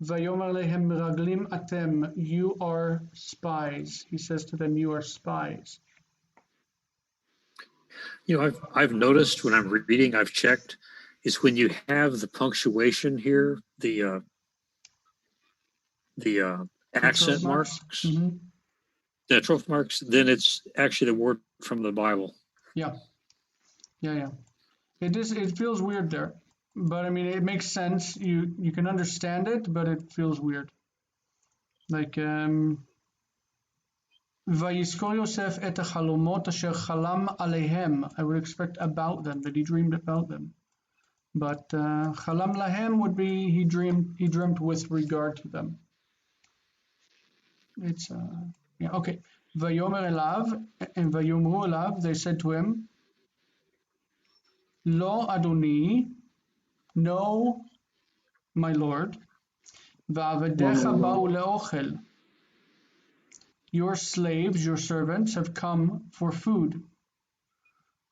Vayomer lehem meraglim atem. You are spies. He says to them, you are spies. You know, I've noticed when I'm reading, I've checked, is when you have the punctuation here, the accent marks, Mm-hmm. the troph marks, then it's actually the word from the Bible. Yeah. It feels weird there, but I mean it makes sense. You can understand it, but it feels weird. Like Vayiskor Yosef et halomot asher chalam aleihem. I would expect about them, that he dreamed about them. But chalam lahem would be he dreamt with regard to them. It's yeah, okay. Vayomer elav, and vayomru elav, they said to him, Lo Adoni, no, my lord, va'avadecha ba'u le'ochel, your slaves, your servants have come for food.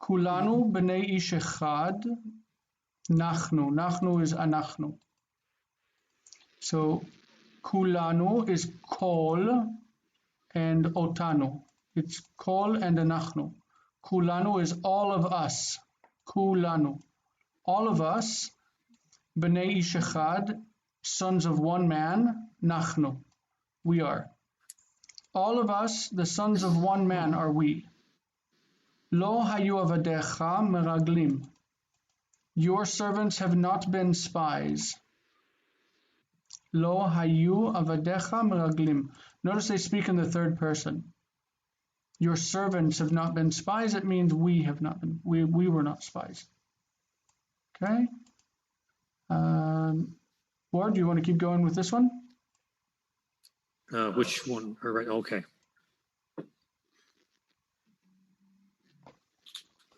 Kulanu b'nei ish echad, nachnu is anachnu. So kulanu is kol and otanu. It's kol and anachnu. Kulanu is all of us. Kulanu. All of us, b'nei ish echad, sons of one man, nachnu. We are. All of us, the sons of one man, are we. Lo hayu avadecha meraglim. Your servants have not been spies. Lo hayu avadecha meraglim. Notice they speak in the third person. Your servants have not been spies. It means we have not been. We were not spies. Okay. Ward, do you want to keep going with this one? Which one? All right. Okay.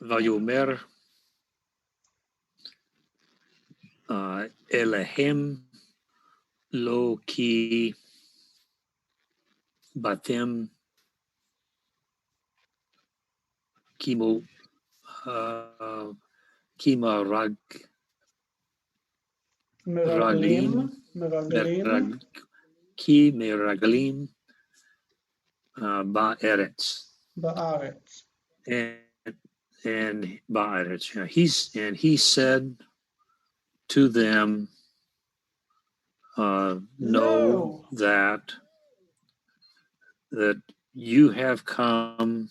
Vayomer Elehem lo ki batem kimo kima raglim ki meraglim ba'eretz. Ba'aretz. And ba'eretz. Yeah, he said to them, know that you have come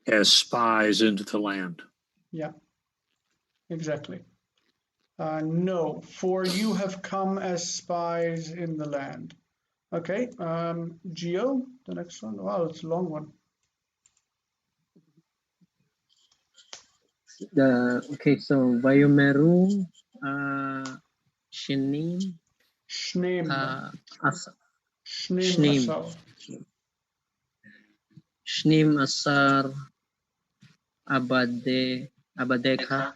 as spies into the land. Yeah, exactly. No, for you have come as spies in the land. Okay, Geo, the next one. Wow, it's a long one. Okay, so Vayomeru Shinim Shneim. Shneim Shneim asar. Shnim Asar Abadeka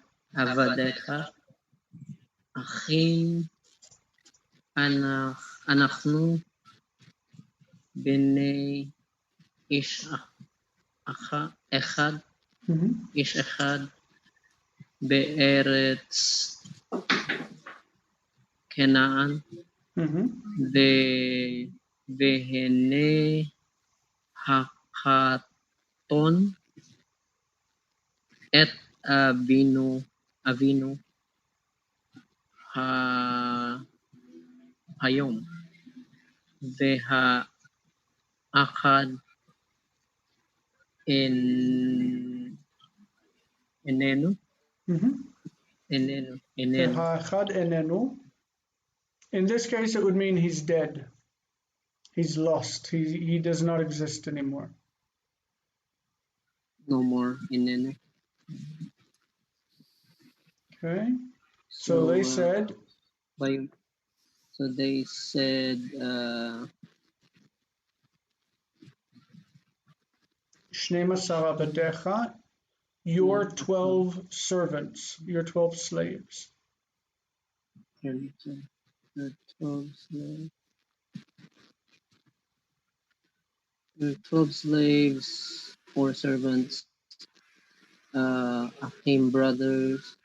Achim Anachnu Bnei Ish Echad Ish Echad Be'eretz Canaan Vehene Hakaton Et Avinu Hayom Veha Akad Enenu Echad enenu. In this case, it would mean he's dead. He's lost. He does not exist anymore. No more Enenu. Okay. So they said. Shnei Asar Abadecha, your 12 servants, your 12 slaves. The 12 slaves, 4 servants, Achim brothers,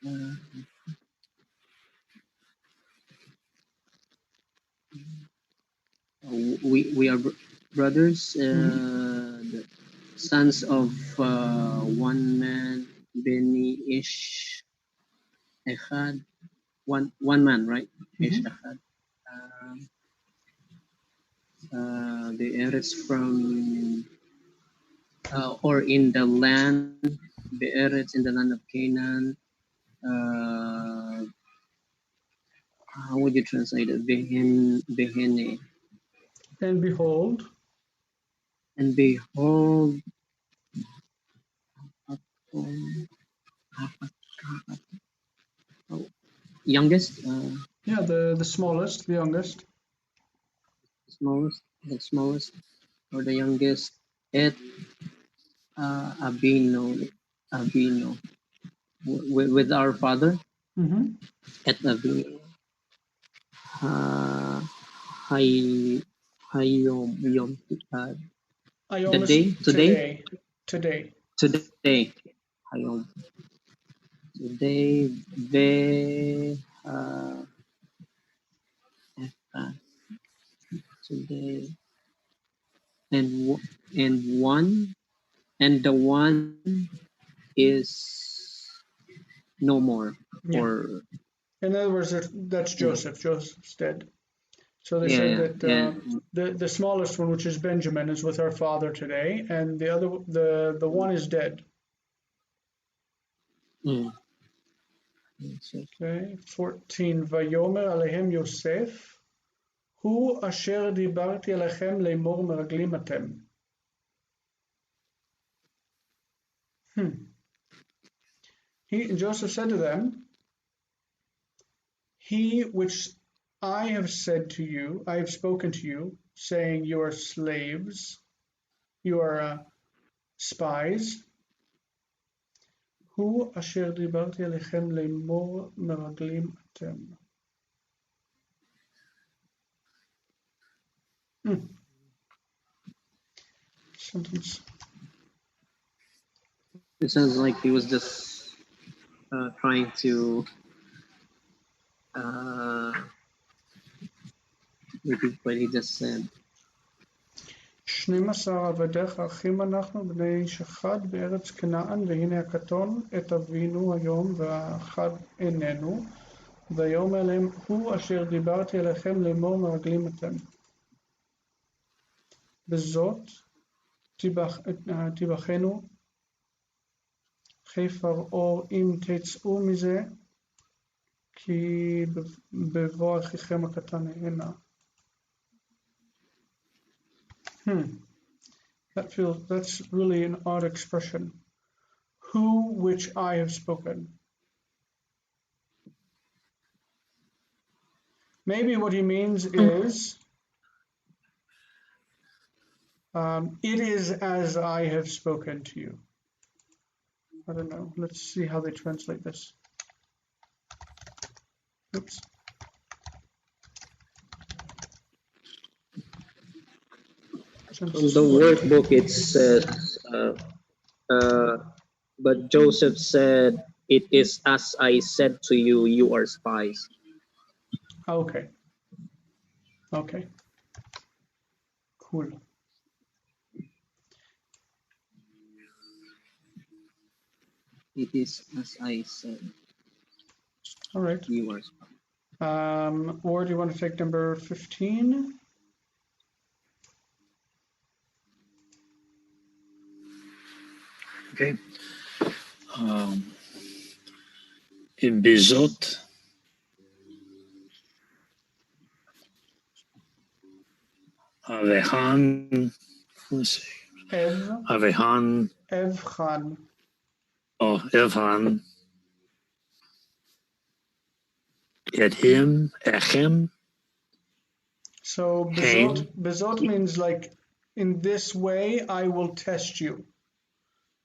we are brothers, the sons of one man, Beni Ish Echad, one man, right? Ish Echad. The Eretz from or in the land, the Eretz in the land of Canaan. How would you translate it? Behene. And behold. And behold. youngest, Yeah, the smallest, the youngest. the smallest, or the youngest. Et Abino, with our father. Mm-hmm. Et Abino. Hay Hayom the day today Hayom today ve today and one and the one is no more. Yeah. Or In other words, that's Joseph. Joseph's dead. So they said that the smallest one, which is Benjamin, is with our father today, and the one is dead. Okay. 14. Vayomer alehem Yosef, hu asher dibarti alechem leimor meraglim atem. Joseph said to them, he which I have said to you, I have spoken to you, saying you are slaves, you are spies. Hu asher dibarti alechem leimor meraglim atem. Sentence. it sounds like he was just trying to repeat what he just said. 12 עבדיך אחים אנחנו בני איש אחד בארץ כנען, והנה הקטון את אבינו היום והאחד איננו, ויאמר אליהם הוא אשר דיברתי אליכם לאמור מרגלים אתם. בזאת תיבחנו חי פרעה אם תצאו מזה, כי בבוא אחיכם הקטן הנה. That's really an odd expression. Who which I have spoken. Maybe what he means is, it is as I have spoken to you. I don't know. Let's see how they translate this. Oops. From the workbook it says, but Joseph said, it is as I said to you, you are spies. Okay. Okay. Cool. It is as I said. All right. You are spies. Or do you want to take number 15? Okay. In Bizot, Avehan, let's see. Avehan. Evchan. Oh, Evhan. Edhim, Echem. So bezot means like, in this way I will test you.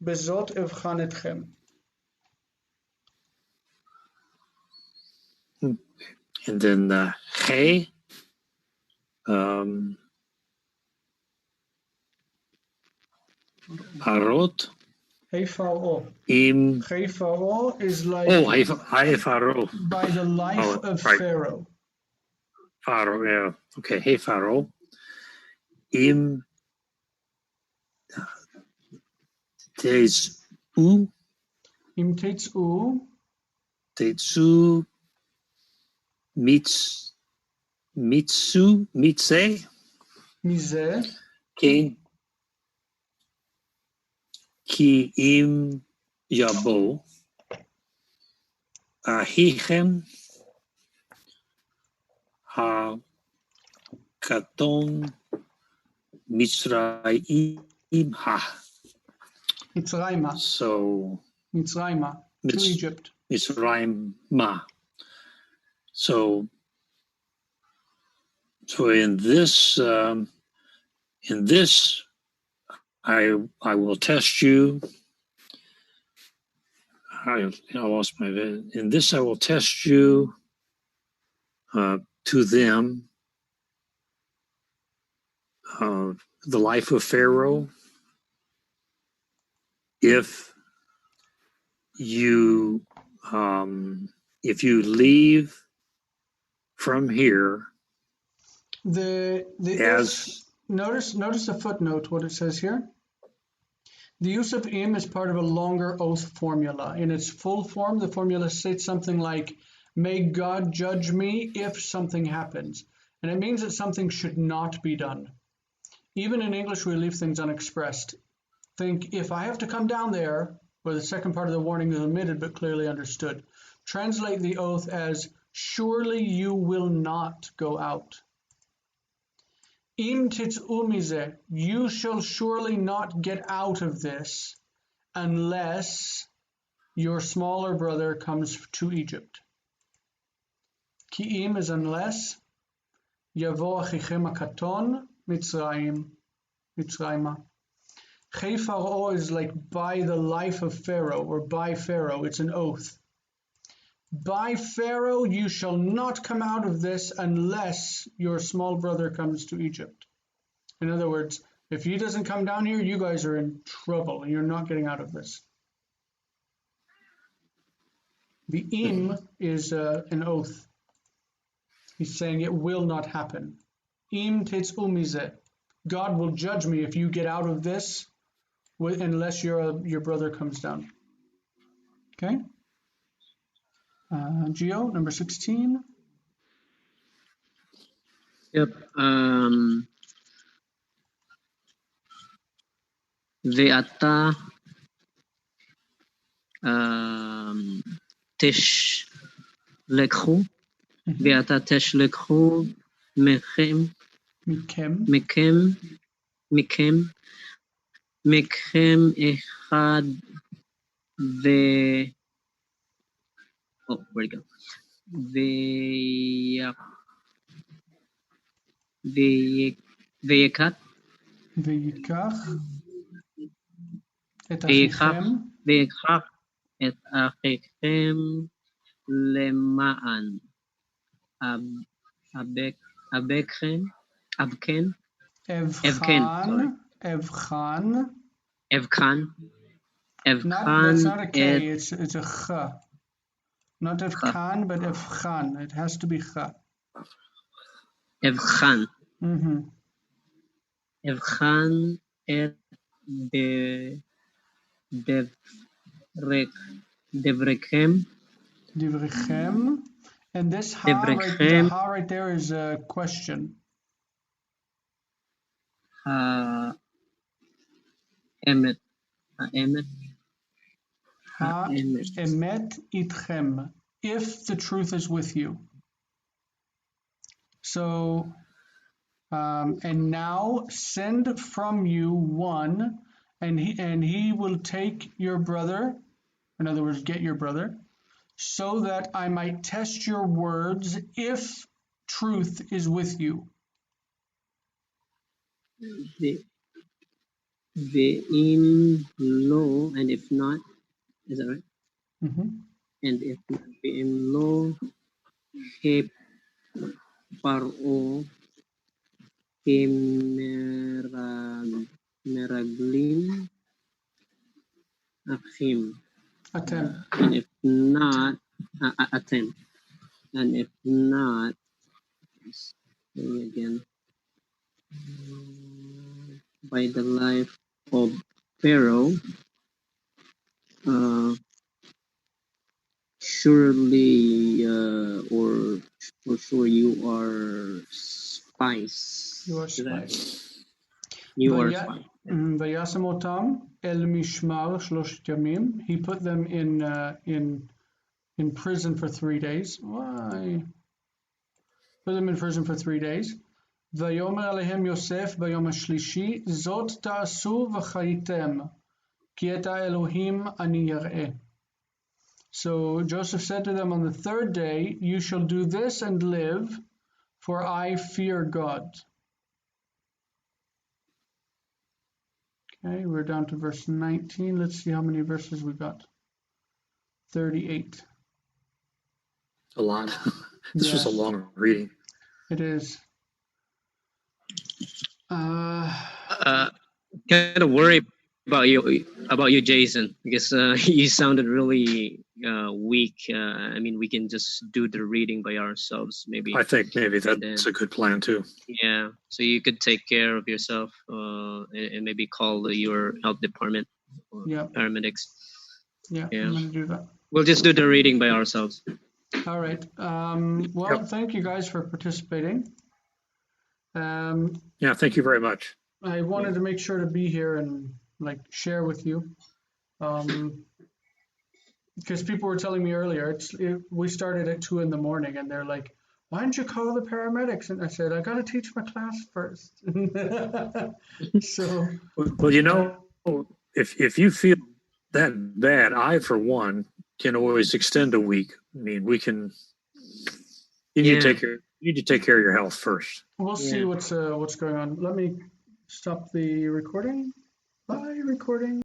Bezot evchan etchem. And then He. Harot. Hey Pharaoh. Im. Hey Pharaoh is like. Oh, Hey Pharaoh. By the life of right. Pharaoh. Pharaoh, yeah. Okay, Hey Pharaoh. Im. Tetsu. Im tetsu. Tetsu. Mitse. Mize. King. Ki im yabo. Ahichem. Ha katon Mitzrayim ha. Mitzrayma. So Mitzrayma. To Egypt. Mitzrayim ma. So in this I will test you. I lost my. In this I will test you to them. The life of Pharaoh. If you leave from here, notice the footnote, what it says here. The use of im is part of a longer oath formula. In its full form, the formula states something like, may God judge me if something happens. And it means that something should not be done. Even in English, we leave things unexpressed. Think, if I have to come down there, where the second part of the warning is omitted but clearly understood. Translate the oath as, surely you will not go out. Im titz'u mizeh, you shall surely not get out of this unless your smaller brother comes to Egypt. Ki im is unless, yavo achichem hakaton Mitzrayma. Chei Pharaoh is like by the life of Pharaoh, or by Pharaoh, it's an oath. By Pharaoh you shall not come out of this unless your small brother comes to Egypt. In other words, if he doesn't come down here, you guys are in trouble and you're not getting out of this. The im is an oath. He's saying it will not happen. Im titz'u mizeh. God will judge me if you get out of this unless your brother comes down. Okay? Geo, number 16. Yep. Ve'ata tesh lekhu. Ve'ata tesh lekhu mechem echad where'd it go? Ve'yikach et achichem lema'an abken. That's not a K, it's a Ch. Not Evkan, but Evchan. It has to be Ch. Evchan. Mm-hmm. Evchan et devrechem. And this ha right there is a question. Emet. Emet itchem. If the truth is with you. So, and now send from you one, and he will take your brother, in other words, get your brother, so that I might test your words if truth is with you. Ve'im lo, and if not, is that right? Mm-hmm. And if not, ve'im lo he paro he meraglim achim. Atem. And if not, atem. And if not, again, by the life of Pharaoh, surely, or for sure, you are spies. You are spies. You are spies. Vayasem otam el mishmar shloshet yamim. He put them in prison for 3 days. Why? Put them in prison for 3 days. Vayomer alehem Yosef bayom hashlishi zot ta'asu v'chayitem ki et ha'elohim ani yar'eh. So Joseph said to them, on the third day, you shall do this and live, for I fear God. Okay, we're down to verse 19. Let's see how many verses we got. 38. A lot. This was a Yes, long reading. it is. Kind of worried about you, Jason, because you sounded really weak. I mean, we can just do the reading by ourselves, maybe. I think maybe And that's then, a good plan too. yeah, so you could take care of yourself and maybe call your health department or Yeah. paramedics. Yeah, Yeah. I'm going to do that. We'll just do the reading by ourselves. All right. Well, thank you guys for participating. Yeah, thank you very much. I wanted to make sure to be here and like share with you. Because people were telling me earlier, we started at 2 in the morning and they're like, why don't you call the paramedics? And I said, I got to teach my class first. So, Well, you know, if you feel that bad, I, for one, can always extend a week. I mean, we can. You need to take care of your health first. we'll see what's going on. Let me stop the recording. Bye, recording.